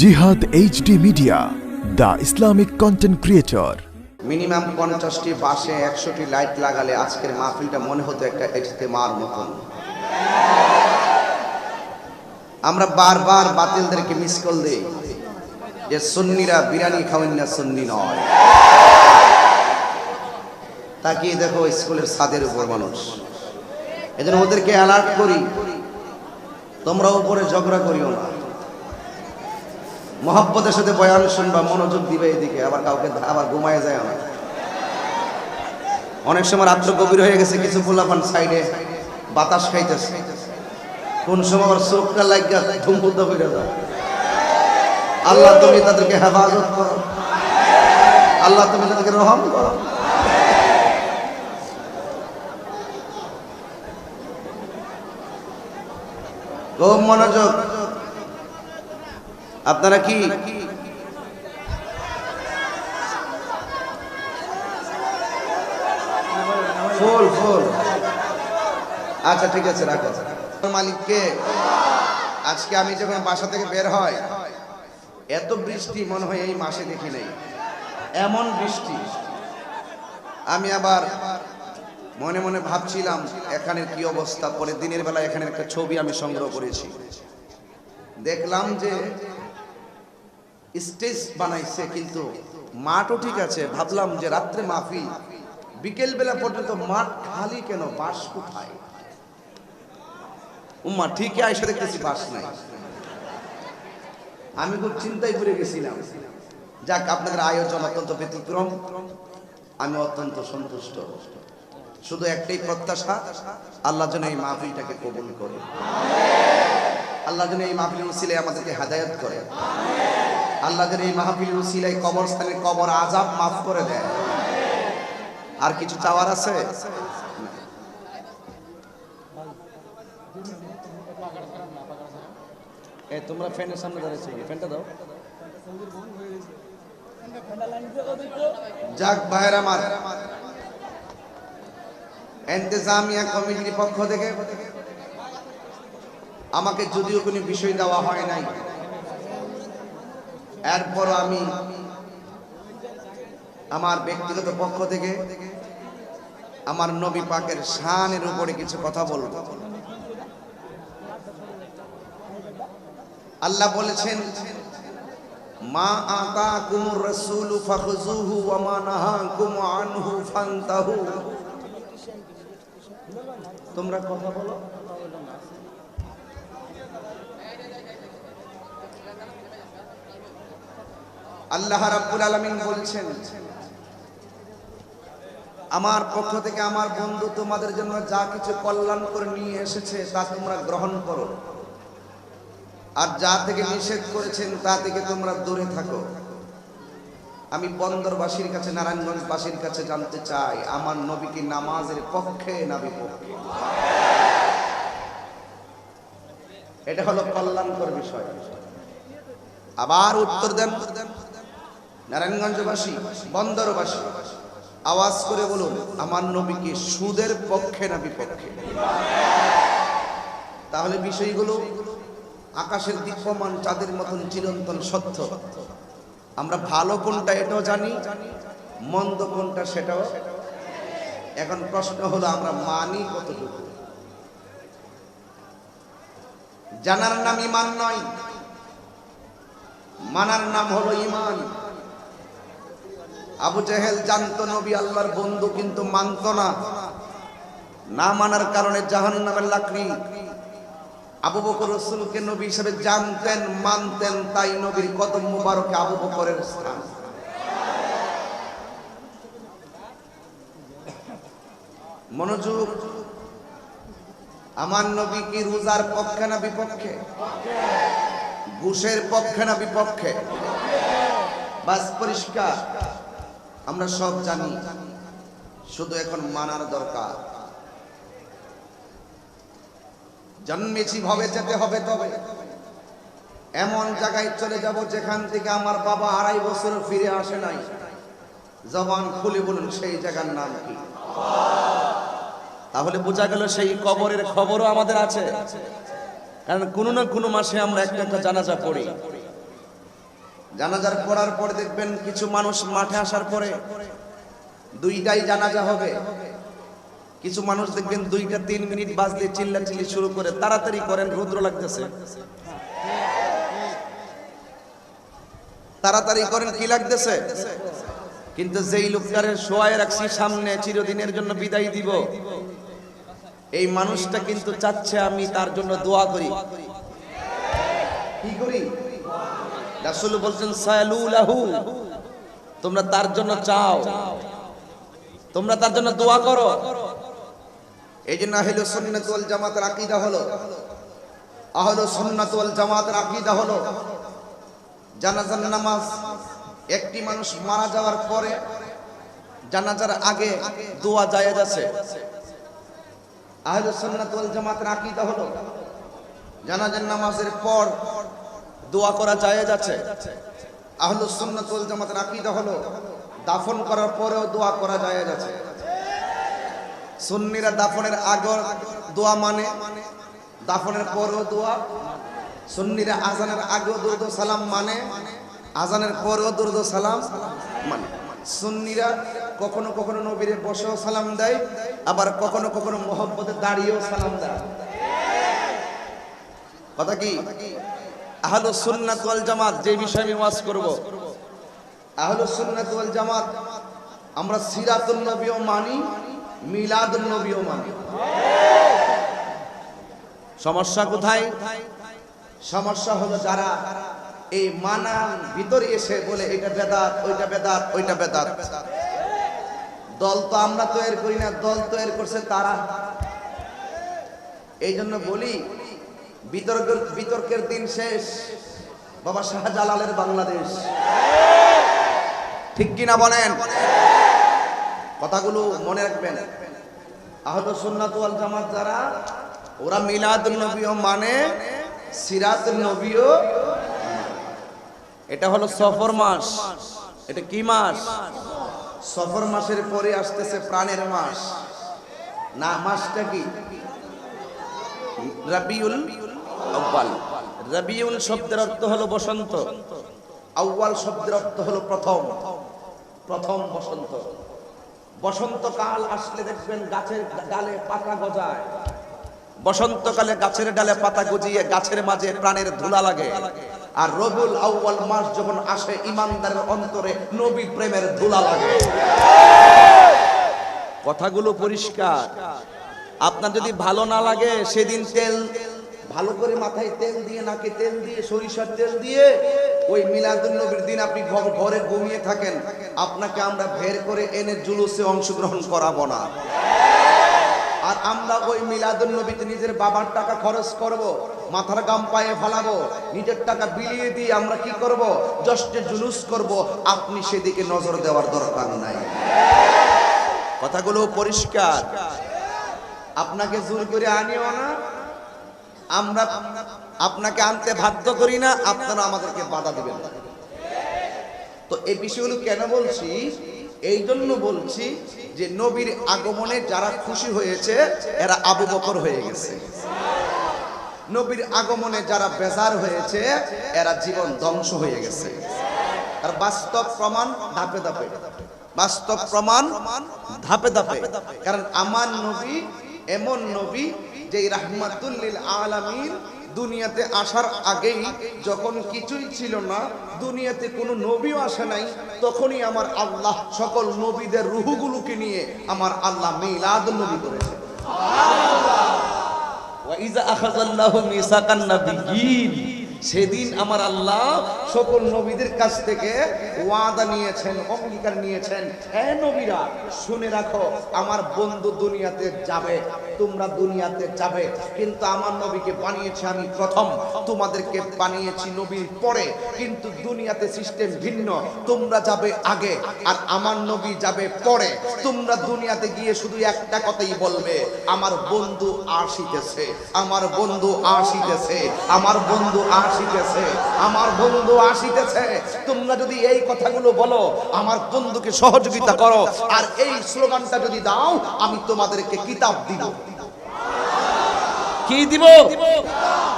জিহাদ HD media, the Islamic content creator. Minimum 50টি বাসে 100টি লাইট লাগালে আজকের মাহফিলটা মনে হতো একটা ইজতেমার মতন। আমরা বারবার বাতিলদেরকে মিস কল দেই যে সুন্নিরা বিরিয়ানি খাওয়েন না, সুন্নি নয়। তাকিয়ে দেখো স্কুলের ছাদের উপর মানুষ। এজন্য ওদেরকে অ্যালার্ট করি, তোমরা উপরে ঝগড়া করিও না, মহব্বতের সাথে বয়ান শুনবা, মনোযোগ দিবে এদিকে, আবার কাউকে আবার ঘুমায় যায় না। অনেক সময় রাত্র গভীর হয়ে গেছে, কিছু পোলাপান সাইডে বাতাস খাইতেছে, কোন সময় আবার চোখটা লাগিয়া ধুমপুদ্ধ হয়ে যায়। আল্লাহ তুমি তাদেরকে হেফাজত করো, আল্লাহ তুমি তাদেরকে রহম করো। খুব মনোযোগ। আপনারা কি ফুল ফুল? আচ্ছা ঠিক আছে, রাখো। মালিককে আজকে আমি যখন বাসা থেকে বের হয়, এত বৃষ্টি মনে হয় এই মাসে দেখি নাই, এমন বৃষ্টি। আমি আবার মনে মনে ভাবছিলাম এখানের কি অবস্থা। পরে দিনের বেলা এখানে একটা ছবি আমি সংগ্রহ করেছি, দেখলাম যে স্টেজ বানাইছে কিন্তু মাঠও ঠিক আছে। ভাবলাম যে রাত্রে মাহফিল, বিকেল বেলা পর্যন্ত মাঠ খালি কেন, বাস কোথায়? উম্মা ঠিকই আইসা দেখতেছি বাস নাই। আমি খুব চিন্তায় পড়ে গেছিলাম। যাক, আপনাদের আয়োজন অত্যন্ত ব্যতিক্রম, আমি অত্যন্ত সন্তুষ্ট। শুধু একটাই প্রত্যাশা, আল্লাহ যেন এই মাহফিলটাকে কবুল করে, আল্লাহ যেন এই মাহফিলের উসিলায় আমাদেরকে হেদায়েত করে, আল্লাহ যেন এই মাহফিলের উসিলায় কবরস্থানের কবর আযাব মাফ করে দেয়। আর কিছু চাওয়ার আছে? এই তোমরা ফ্যানের সামনে দাঁড়িয়েছো, ফ্যানটা দাও। যাক ভাইরা আমার, ইন্তেজামিয়া কমিটির পক্ষ থেকে আমাকে যদিও কোনো বিষয় দেওয়া হয় নাই, এরপর আমি আমার ব্যক্তিগত পক্ষ থেকে আমার নবী পাকের শানের উপরে কিছু কথা বলবো। আল্লাহ বলেছেন, মা আতাকুমুর রাসূলু ফাখুযুহু ওয়া মা নাহাকুম আনহু ফান্তাহু। তোমরা কথা বলো। আল্লাহ রাব্বুল আলামিন বলছেন, আমার পক্ষ থেকে আমার বন্ধু তোমাদের জন্য যা কিছু কল্যাণ করে নিয়ে এসেছে তা তোমরা গ্রহণ করো, আর যা থেকে নিষেধ করেছেন তা থেকে তোমরা দূরে থাকো। আমি বন্দরবাসীর কাছে, নারায়ণগঞ্জবাসীর কাছে জানতে চাই, আমার নবী কি নামাজের পক্ষে না বিপক্ষে? এটা হলো কল্যাণকর বিষয়। আবার উত্তর দেন নারায়ণগঞ্জবাসী, বন্দরবাসী, আওয়াজ করে বলুন, আমার নবী কি সুদের পক্ষে না বিপক্ষে? তাহলে বিষয়গুলো আকাশের দীপ্যমান চাঁদের মতন চিরন্তন সত্য। আমরা ভালো কোনটা এটাও জানি, মন্দ কোনটা সেটাও। এখন প্রশ্ন হলো আমরা মানি কতটুকু? জানার নাম ঈমান নয়, মানার নাম হলো ঈমান। আবু জেহেল জানতো নবী আল্লাহর বন্ধু, কিন্তু মানতো না। না মানার কারণে জাহান্নামের লাকড়ি। আবু বকর রাসূলকে নবী হিসেবে জানতেন, মানতেন, তাই নবীর কদম মুবারকে আবু বকরের স্থান। মনোযোগ। আমার নবী কি রোজার পক্ষে না বিপক্ষে? ঘুষের পক্ষে না বিপক্ষে? বাস পরিষ্কার, আমরা সব জানি, শুধু এখন মানার দরকার। জন্মেছি ভবে যেতে হবে, তবে এমন জায়গায় চলে যাব যেখান থেকে আমার বাবা 2.5 বছর ফিরে আসে নাই। জবান খুলে বলুন, সেই জায়গার নাম কি? তাহলে বোঝা গেল সেই কবরের খবরও আমাদের আছে, কারণ কোনো না কোনো মাসে আমরা একটা জানাজা পড়ি। জানাজার পড়ার পর দেখবেন কিছু মানুষ মাঠে আসার পরে দুইটাই জানাজা হবে। কিছু মানুষ দেখবেন 2-3 মিনিট বাজলে চিল্লাচিল্লি শুরু করে, তাড়াতাড়ি করেন রৌদ্র লাগতেছে, তাড়াতাড়ি করেন কি লাগতেছে। কিন্তু যেই লোকটারে শোয়ায় রাখছি সামনে চিরদিনের জন্য বিদায় দিব, এই মানুষটা কিন্তু চাচ্ছে আমি তার জন্য দোয়া করি। কি করি? রাসূল বলছেন সায়ালু লাহু, তোমরা তার জন্য চাও, তোমরা তার জন্য দোয়া করো। এই জন্য আহলুস সুন্নাত ওয়াল জামাতের আকীদা হলো, আহলুস সুন্নাত ওয়াল জামাতের আকীদা হলো জানাজার নামাজ একটি মানুষ মারা যাওয়ার পরে জানাজার আগে দোয়া জায়েজ আছে। আহলুস সুন্নাত ওয়াল জামাতের আকীদা হলো জানাজার নামাজের পর দোয়া করা জায়েজ আছে। আহলুস সুন্নাত ওয়াল জামাতের আকীদা হলো দাফন করার পরেও দোয়া করা জায়েজ আছে। সুন্নিরা দাফনের আগে দোয়া মানে, দাফনের পরেও দোয়া। সুন্নিরা আজানের আগেও দুরূদ ও সালাম মানে, আজানের পরেও দুরূদ ও সালাম মানে। সুন্নিরা কখনো কখনো নবীর বসেও সালাম দেয়, আবার কখনো কখনো মুহাব্বতে দাঁড়িয়েও সালাম দেয়। কথা কি? আহলুস সুন্নাত ওয়াল জামাত যে বিষয়ে আমি ওয়াজ করব, আহলুস সুন্নাত ওয়াল জামাত আমরা সিরাতুন নবীও মানি, মিলাদুন নবীও মানি। সমস্যা কোথায়? সমস্যা হলো যারা এই মানার ভিতরে এসে বলে এটা বেদাত, ওইটা বেদাত, ওইটা বেদাত। দল তো আমরা তৈরি করি না, দল তৈরি করছে তারা। এই জন্য বলি বিতর্কের দিন শেষ, বাবা শাহজালালের বাংলাদেশ। ঠিক কিনা বলেন? কথাগুলো মনে রাখবেন। আহলুস সুন্নাত ওয়াল জামাত যারা, ওরা মিলাদুন নবীও মানে, সিরাতুন নবীও। এটা হলো সফর মাস। এটা কি মাস? সফর মাসের পরে আসতেছে প্রাণের মাস। না, মাসটা কি? রবিউল আউয়াল। রবিউল শব্দের অর্থ হলো বসন্ত, আউয়াল শব্দের অর্থ হলো প্রথম, প্রথম বসন্ত। বসন্তকাল আসলে দেখবেন গাছের ডালে পাতা গজায়। বসন্তকালে গাছের ডালে পাতা গজিয়ে গাছের মাঝে প্রাণের ধুলা লাগে। আর রবিউল আউয়াল মাস যখন আসে ইমানদারের অন্তরে নবী প্রেমের ধুলা লাগে। কথাগুলো পরিষ্কার। আপনার যদি ভালো না লাগে সেদিন তেল ভালো করে মাথায় তেল দিয়ে, নাকে তেল দিয়ে, সরিষার তেল দিয়ে ওই মিলাদুন নবীর দিন আপনি ঘরে ঘুমিয়ে থাকেন, আপনাকে আমরা বের করে এনে জুলুসে অংশগ্রহণ করাবো না। আর আমরা ওই মিলাদুন নবীতে নিজের বাবার টাকা খরচ করব, মাথার গাম পায়ে ফেলাবো, নিজের টাকা বিলিয়ে দিয়ে আমরা কি করব? জশ্নে জুলুস করব। আপনি সেদিকে নজর দেওয়ার দরকার নাই। কথাগুলো পরিষ্কার। আপনাকে জোর করে আনিও না, আমরা আপনাকে আনতে বাধ্য করি না, আপনারা আমাদেরকে বাধা দিবেন না। তো এই বিষয়গুলো কেন বলছি? এই জন্য বলছি যে নবীর আগমনে যারা খুশি হয়েছে এরা আবু বকর হয়ে গেছে। নবীর আগমনে যারা বেজার হয়েছে এরা জীবন ধ্বংস হয়ে গেছে। আর বাস্তব প্রমাণ ধাপে ধাপে, বাস্তব প্রমাণ ধাপে ধাপে। কারণ আমার নবী এমন নবী যে রাহমাতুল লিল আলামিন দুনিয়াতে আসার আগেই যখন কিছুই ছিল না, দুনিয়াতে কোনো নবীও আসে নাই, তখনই আমার আল্লাহ সকল নবীদের রূহগুলোকে নিয়ে আমার আল্লাহ মিলাদুন নবী করেছে। ওয়া ইযা আখাযাল্লাহু মিসাকান নাবিয়্যিন, সেদিন আমার আল্লাহ সকল নবীদের কাছ থেকে ওয়াদা নিয়েছেন, অঙ্গীকার নিয়েছেন, হে নবীরা শুনে রাখো, আমার বন্ধু দুনিয়াতে যাবে, তোমরা দুনিয়াতে যাবে, কিন্তু আমার নবীকে বানিয়েছি আমি প্রথম, তোমাদেরকে বানিয়েছি নবীর পরে, কিন্তু দুনিয়াতে সিস্টেম ভিন্ন, তোমরা যাবে আগে আর আমার নবী যাবে পরে। তোমরা দুনিয়াতে গিয়ে শুধু একটা কথাই বলবে, আমার বন্ধু আসিতেছে, আমার বন্ধু আসিতেছে, আমার বন্ধু আসিতেছে, আমার বন্ধু আসিতেছে। তোমরা যদি এই কথাগুলো বলো, আমার বন্ধুকে সহযোগিতা করো, আর এই স্লোগানটা যদি দাও, আমি তোমাদেরকে কিতাব দিব। কি দিব?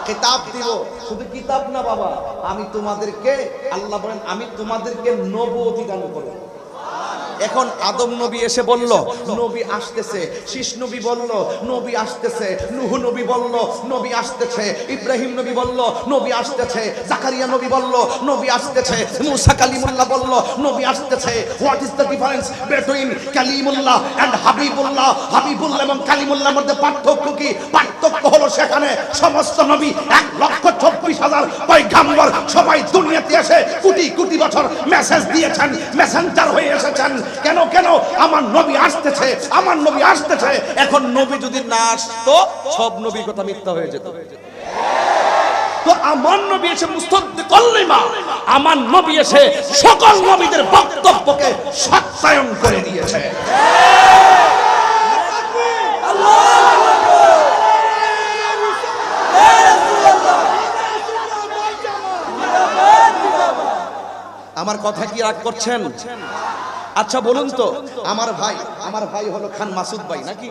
কিতাব দিব। শুধু কিতাব না বাবা, আমি তোমাদেরকে, আল্লাহ বলেন আমি তোমাদেরকে নবুয়তি দান করব। এখন আদম নবী এসে বলল নবী আসতেছে, শীষ নবী বলল নবী আসতেছে, নূহ নবী বলল নবী আসতেছে, ইব্রাহিম নবী বলল নবী আসতেছে, জাকারিয়া নবী বলল নবী আসতেছে, মুসা কালিমুল্লাহ বলল নবী আসতেছে। What is the difference between Kalimullah and Habibullah? Habibullah এবং কালিমুল্লাহর মধ্যে পার্থক্য কি? পার্থক্য হলো সেখানে সমস্ত নবী 1,24,000 পয়গম্বর সবাই দুনিয়াতে এসে কোটি কোটি বছর মেসেজ দিয়েছেন, মেসেঞ্জার হয়ে এসেছেন। কেন কেন? আমার নবী আসতেছে, আমার নবী আসতেছে। এখন নবী যদি না আসতো সব নবীর কথা মিথ্যা হয়ে যেত। তো আমার নবী এসে মুস্তাদ্দিক কালিমা, আমার নবী এসে সকল নবীদের বক্তব্যকে সত্যায়ন করে দিয়েছে। আমার কথা কি রাগ করছেন? আচ্ছা বলুন তো, আমার ভাই হলো খান মাসুদ ভাই নাকি?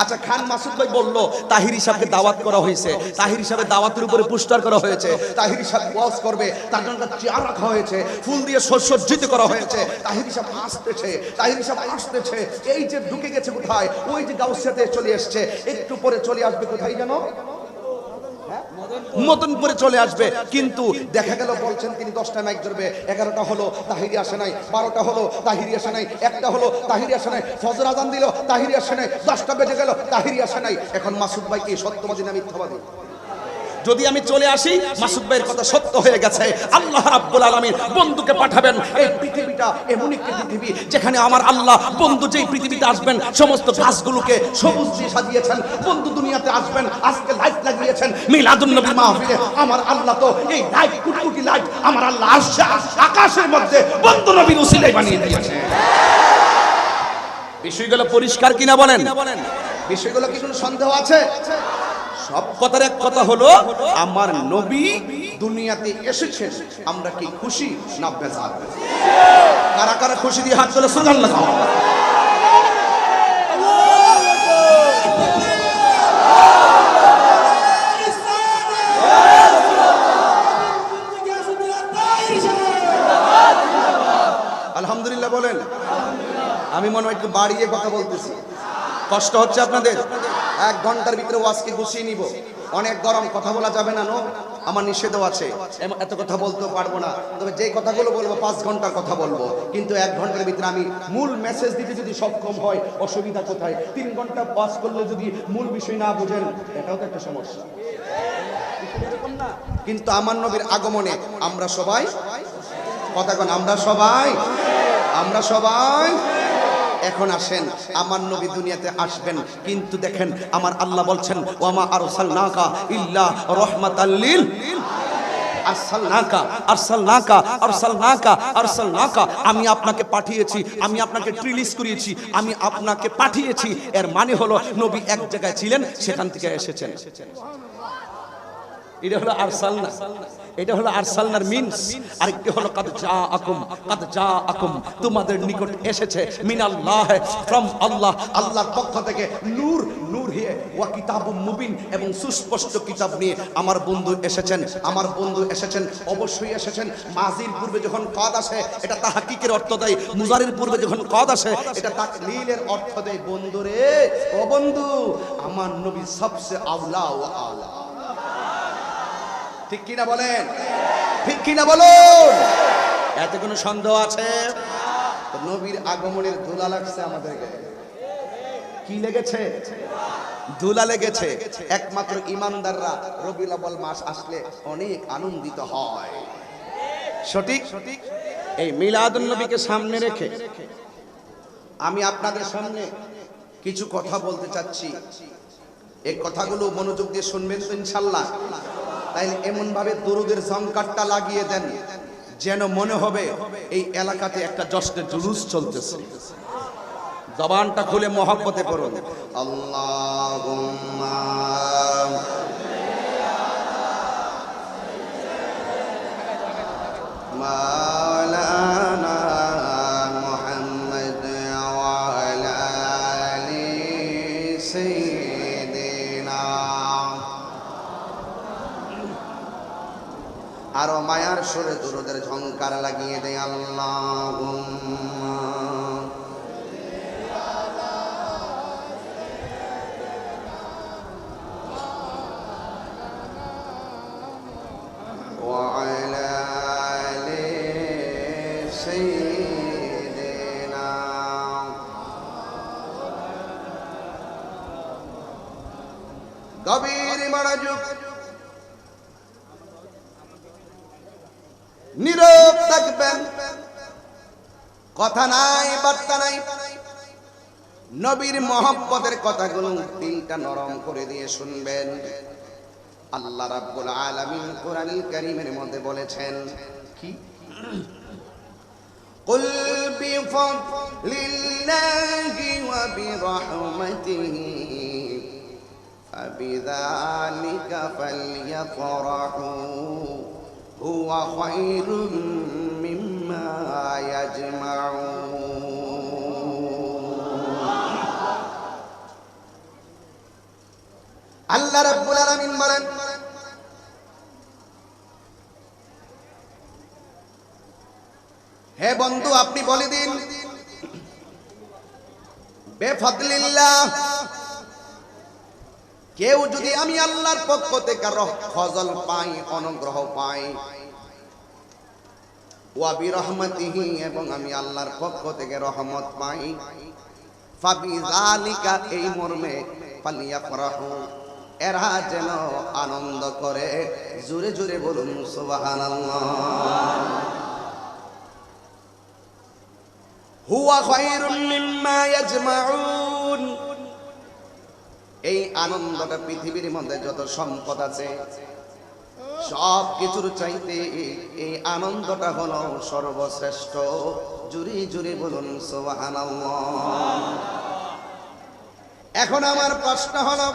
আচ্ছা, খান মাসুদ ভাই বলল তাহির সাহেবকে দাওয়াত করা হয়েছে, তাহির সাহেবের দাওয়াতের উপরে পোস্টার করা হয়েছে, তাহির সাহেব ওয়াজ করবে, তার জন্য চেয়ার রাখা হয়েছে, ফুল দিয়ে সজ্জিত করা হয়েছে। তাহির সাহেব আসতেছে, এই যে ঢুকে গেছে কোথায়? ওই যে গাউসিয়াতে চলে এসেছে, একটু পরে চলে আসবে কোথায় জানো? মদনপুরে চলে আসবে। কিন্তু দেখা গেল বলছেন তিনি 10টা মাইক ধরবে, 11টা হলো তাহিরি আসে নাই, 12টা হলো তাহিরি আসে নাই, 1টা হলো তাহিরি আসে নাই, ফজর আজান দিল তাহিরি আসে নাই, 10টা বেজে গেল তাহিরি আসে নাই। এখন মাসুদ ভাই কি সত্যবাদী না মিথ্যাবাদী? যদি আমি চলে আসি, মাসুদ ভাইয়ের কথা সত্য হয়ে গেছে, আল্লাহ রাব্বুল আলামিন বন্ধুকে পাঠাবেন। এই পৃথিবীটা এমন একটি পৃথিবী যেখানে আমার আল্লাহ বন্ধু যেই পৃথিবীতে আসবেন সমস্ত গাছগুলোকে সবুজ দিয়ে সাজিয়েছেন। বন্ধু দুনিয়াতে আসবেন, আজকে লাইট লাগিয়েছেন মিলাদুন নবী মাহফিলে। আমার আল্লাহ তো এই লাইট, কুটকুটি লাইট আমার আল্লাহ আসছে আকাশের মধ্যে বন্ধু নবীর উসিলায় বানিয়ে দিয়েছে। বিষয়গুলো পরিষ্কার কিনা বলেন? বিষয়গুলো কি কোনো সন্দেহ আছে? সব কথার এক কথা হলো আমার নবী দুনিয়াতে এসেছেন, আমরা কি খুশি না বেজার? কারা কারা খুশি দিয়ে হাত তুলে সুবহানাল্লাহ। আলহামদুলিল্লাহ বলেন। আমি মনে হয় একটু বাড়িয়ে কথা বলতেছি, কষ্ট হচ্ছে আপনাদের? 1 ঘন্টার ভিতরে ওয়াজকে গুছিয়ে নিব। অনেক গরম, কথা বলা যাবে না, আমার নিষেধও আছে, এত কথা বলতেও পারবো না। তবে যে কথাগুলো বলবো 5 ঘন্টার কথা বলবো, কিন্তু 1 ঘন্টার ভিতরে আমি মূল মেসেজ দিতে যদি সক্ষম হয় অসুবিধা কোথায়? 3 ঘন্টা ওয়াজ করলে যদি মূল বিষয় না বুঝেন, এটাও তো একটা সমস্যা। কিন্তু আমার নবীর আগমনে আমরা সবাই কথা বলেন, আমরা সবাই এখন আসেন, আমার নবী দুনিয়াতে আসবেন। কিন্তু দেখেন আমার আল্লাহ বলছেন ওয়ামা আরসালনাকা ইল্লা রাহমাতাল লিল আরসালনাকা, আমি আপনাকে পাঠিয়েছি, আমি আপনাকে রিলিজ করিয়েছি, আমি আপনাকে পাঠিয়েছি। এর মানে হলো নবী এক জায়গায় ছিলেন, সেখান থেকে এসেছেন। এটা হলো আরসালনা, এটা হলো আরসালনার মিনস। আরেকটি হলো কাদ জাআকুম, তোমাদের নিকট এসেছে মিনাল্লাহ, ফ্রম আল্লাহ, আল্লাহর পক্ষ থেকে নূর হিয়ে ওয়া কিতাবুম মুবিন, এবং সুস্পষ্ট কিতাব নিয়ে আমার বন্ধু এসেছেন। আমার বন্ধু এসেছেন, অবশ্যই এসেছেন। মাজির পূর্বে যখন কাদ আসে এটা তাহকিকের অর্থ দেয়, মুজারির পূর্বে যখন কাদ আসে এটা তাকলিলের অর্থ দেয়। বন্ধুরে, ও বন্ধু, আমার নবী সবচেয়ে আওলা ওয়া আলা। ঠিক কিনা বলেন? ঠিক কিনা বলুন? এতে কোনো সন্দেহ আছে? নবীর আগমনের ধুলা লাগছে আমাদের গায়ে। কি লেগেছে? ধুলা লেগেছে। একমাত্র ইমানদাররা রবিউল আউয়াল মাস আসলে অনেক আনন্দিত হয়। সঠিক? এই মিলাদুন নবীকে সামনে রেখে আমি আপনাদের সামনে কিছু কথা বলতে চাচ্ছি। এই কথাগুলো মনোযোগ দিয়ে শুনবেন তো ইনশাআল্লাহ। তাই এমন ভাবে দরুদের ঝংকারটা লাগিয়ে দেন যেন মনে হবে এই এলাকাতে একটা জশ্নের জুলুস চলতেছে। জবানটা খুলে মহব্বতে পড়ুন, আল্লাহুম্মা মাওলানা মুহাম্মদ ওয়া আলা আলি সাইয়্যিদিনা মায়ার সুরে দুরুদের ঝংকার লাগিয়ে দেয় আল্লাহুম্মা ওয়া আলা আলি সাইয়্যিদিনা। গভীর মনোযোগ, নীরব থাকবেন, কথা নাই বার্তা নাই। নবীর মহব্বতের কথাগুলো দিলটা নরম করে দিয়ে শুনবেন। আল্লাহ রাব্বুল আলামিন কোরআনুল কারীমের মধ্যে বলেছেন কি, কুল বিফাদলিল্লাহি ওয়া বিরহমাতিহি ফাবিযালিকা ফালইফরাহু হুয়া খায়রুম মিম্মা ইয়াজমাউন। আল্লাহ রাব্বুল আলামিন বলেন, হে বন্ধু আপনি বলে দিন, বেফাদলিল্লাহ, কেউ যদি আমি আল্লাহর পক্ষ থেকে ফজল পাই, অনুগ্রহ পাই, ওয়া বিরহমাতিহি, এবং আমি আল্লাহর পক্ষ থেকে রহমত পাই, ফাবিযালিকা, এই মর্মে, ফালিয়াফরাহু, এরা যেন আনন্দ করে। জোরে জোরে বলুন সুবহানাল্লাহ। হুয়া খায়রুম মিম্মা ইয়াজমাউন, এই আনন্দটা পৃথিবীর মধ্যে যত সম্পদ আছে সব কিছুর চাইতে এই আনন্দটা হলো সর্বশ্রেষ্ঠ। জুরি জুরি বলুন সুবহানাল্লাহ। এখন আমার প্রশ্ন হলো,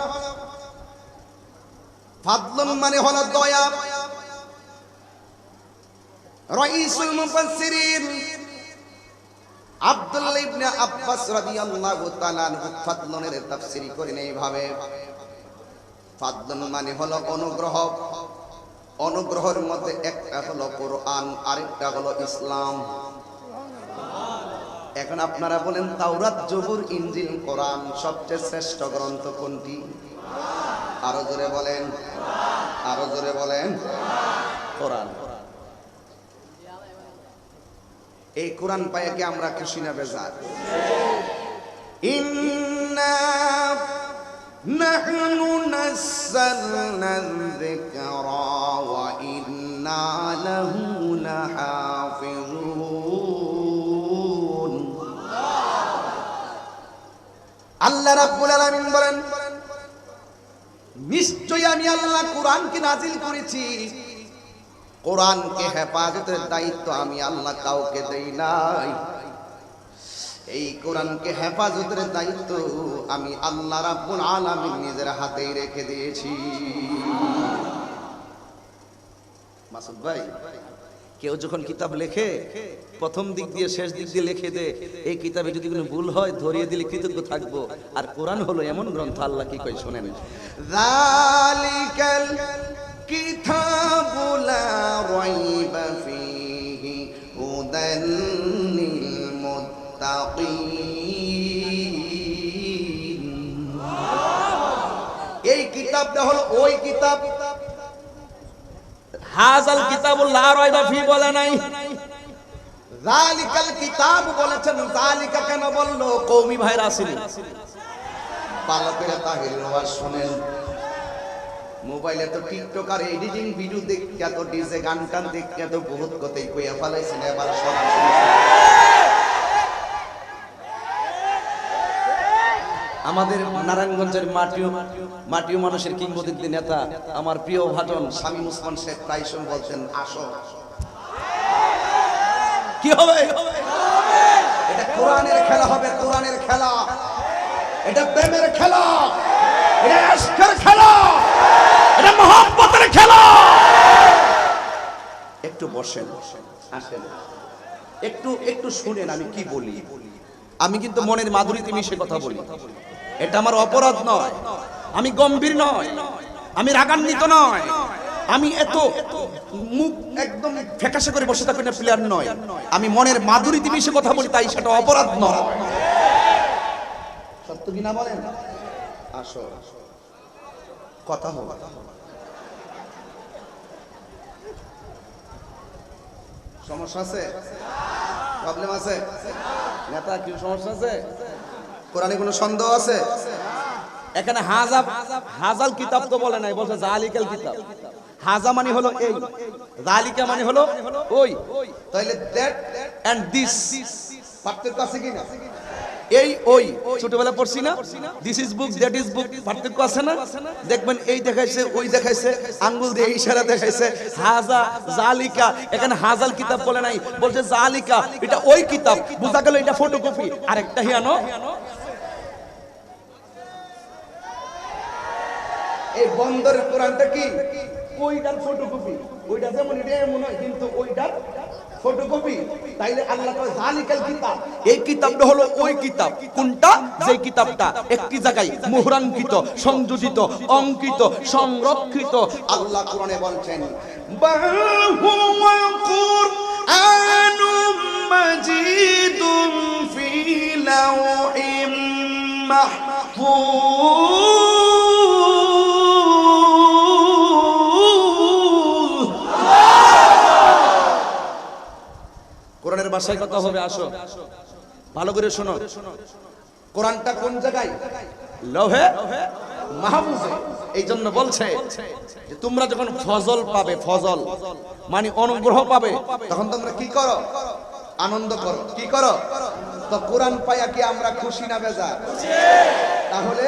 ফাদলুন মানে হলো দয়া। রাইসুল মুফাসসিরিন আব্দুল্লাহ ইবনে আব্বাস রাদিয়াল্লাহু তাআলা আনহু ফাদলুনের তাফসীর করেন এইভাবে, ফাদলুন মানে হলো অনুগ্রহ। অনুগ্রহের মধ্যে একটা হলো কোরআন, আরেকটা হলো ইসলাম। এখন আপনারা বলেন, তাওরাত, জবুর, ইনজিল, কোরআন সবচেয়ে শ্রেষ্ঠ গ্রন্থ কোনটি? আরো জোরে বলেন, আরো জোরে বলেন, কোরআন। এই কোরআন পায়ে কি আমরা খুশি না বেজার? ইন্না নাহনু নাযালনা যিকরা ওয়া ইন্না লাহু লাহাফিজুন। আল্লাহ রাব্বুল আলামিন বলেন, নিশ্চয়ই আমি আল্লাহ কোরআনকে নাজিল করেছি। কোরআনকে হেফাজতের দায়িত্ব আমি আল্লাহ কাউকে দেই নাই। এই কোরআনকে হেফাজতের দায়িত্ব আমি আল্লাহ রাব্বুল আলামিন নিজের হাতেই রেখে দিয়েছি। মাসুদ ভাই, কেউ যখন কিতাব লেখে প্রথম দিক দিয়ে শেষ দিক দিয়ে লিখে দে, এই কিতাবে যদি কোনো ভুল হয় ধরিয়ে দিলে কৃতজ্ঞ থাকবো। আর কোরআন হলো এমন গ্রন্থ, আল্লাহ কি কই শুনেন, যালিকাল কিতাবু লা রাইবা ফীহি হুদাল লিল মুত্তাকিন। এই কিতাবটা হলো ওই কিতাব। হাযাল কিতাবুল লা রাইবা ফী বলে নাই, যালিকাল কিতাব বলেছেন। যালিকা কেন বললো? কওমি ভাইরা আসেনি, ভালো করে তাহির ওয়াজ শুনেন। মোবাইলে তো টিকটক আর এডিটিং ভিডিও দেখতে, এত ডিজে গান টান দেখতে, এত বহুত কথাই কইয়া ফেলাইছেন। এবার সরাসরি আমাদের নারায়ণগঞ্জের মাটিও মানুষের কিংবদন্তি নেতা, আমার প্রিয় ভাজন শামীম ওসমান শেখ প্রায়শই বলতেন, আসো। কি হবে? এটা কোরআনের খেলা হবে, কোরআনের খেলা। এটা প্রেমের খেলা, এটা ইশকের খেলা, এটা মহব্বতের খেলা। একটু বসেন, আসেন, একটু শুনেন আমি কি বলি। আমি কিন্তু মনের মাধুরীতে মিশে কথা বলি, এটা আমার অপরাধ নয়, আমি গম্ভীর নয়, আমি রাগান্বিত নয়। আমি এত মুখ একদম ফ্যাকাশে করে বসে থাকি না প্লেয়ার নয়, আমি মনের মাধুরীতে মিশে কথা বলি, তাই সেটা অপরাধ নয়। সত্য কি না বলেন? আসো কথা হোক। সমস্যা আছে? প্রবলেম আছে? নেতা কি সমস্যা আছে? কোরআনে কোনো সন্দেহ আছে? এখানে হাজাল কিতাব তো বলে নাই, বলছে জালিকাল কিতাব। হাজা মানে হলো এই, জালিকা মানে হলো ওই। তাহলে দ্যাট এন্ড দিস পার্থক্য আছে কি না? এই ওই ছোটবেলা পড়ছি না, this is book that is বুক, পার্থক্য আছে না? দেখবেন এই দেখাইছে ওই দেখাইছে, আঙ্গুল দিয়ে ইশারা দেখাইছে, হাজা জালিকা। এখানে হাজাল কিতাব বলে নাই, বলছে জালিকা, এটা ওই কিতাব। বুঝা গেল এটা ফটোকপি। আরেকটা হিয়ানো, এই বন্দরের কোরআনটা কি ওইটার ফটোকপি। ওইটা যেমন এটা এমন হয়, কিন্তু ওইটার ফটোকপি। তাইলে আল্লাহ কয় জালিকাল কিতাব, এই কিতাবটা হলো ওই কিতাব। কোনটা? যে কিতাবটা একটি জায়গায় মুহরাঙ্কিত, সংযোজিত, অঙ্কিত, সংরক্ষিত। আল্লাহ কোরআনে বলছেন বাল হুয়া কুরআনুম মাজিদুম ফি লাওহিম মাহফুজ। কোরআনের ভাষায় কথা হবে, আসো ভালো করে শোনো। কোরআনটা কোন জায়গায়? লৌহে মাহফুজে। এই জন্য বলছে যে তোমরা যখন ফজল পাবে, ফজল মানে অনুগ্রহ পাবে, তখন তোমরা কি করো? আনন্দ করো। কি করো? তো কোরআন পাইয়া কি আমরা খুশি না বেজার? তাহলে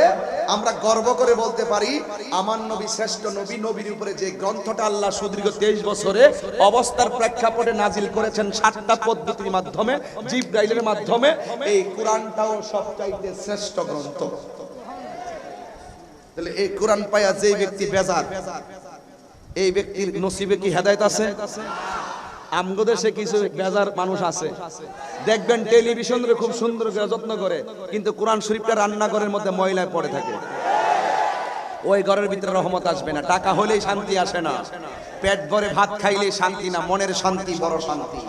আমরা গর্ব করে বলতে পারি আমার নবী শ্রেষ্ঠ নবী। নবীর উপরে যে গ্রন্থটা আল্লাহ সুদীর্ঘ 23 বছরে অবস্থার প্রেক্ষাপটে নাজিল করেছেন 7টা পদ্ধতির মাধ্যমে, জিবরাইলের মাধ্যমে, এই কোরআনটাও সবচাইতে শ্রেষ্ঠ গ্রন্থ। তাহলে এই কোরআন পাইয়া যে ব্যক্তি বেজার, এই ব্যক্তির নসিবে কি হেদায়েত আছে? আমগো দেশে কিছু বেজার মানুষ আছে, দেখবেন টেলিভিশনে খুব সুন্দর করে যত্ন করে, কিন্তু কোরআন শরীফটা রান্নাঘরের মধ্যে ময়লায় পড়ে থাকে। ওই ঘরের ভিতরে রহমত আসবে না। টাকা হলেই শান্তি আসে না, পেট ভরে ভাত খাইলেই শান্তি না, মনের শান্তি বড় শান্তি।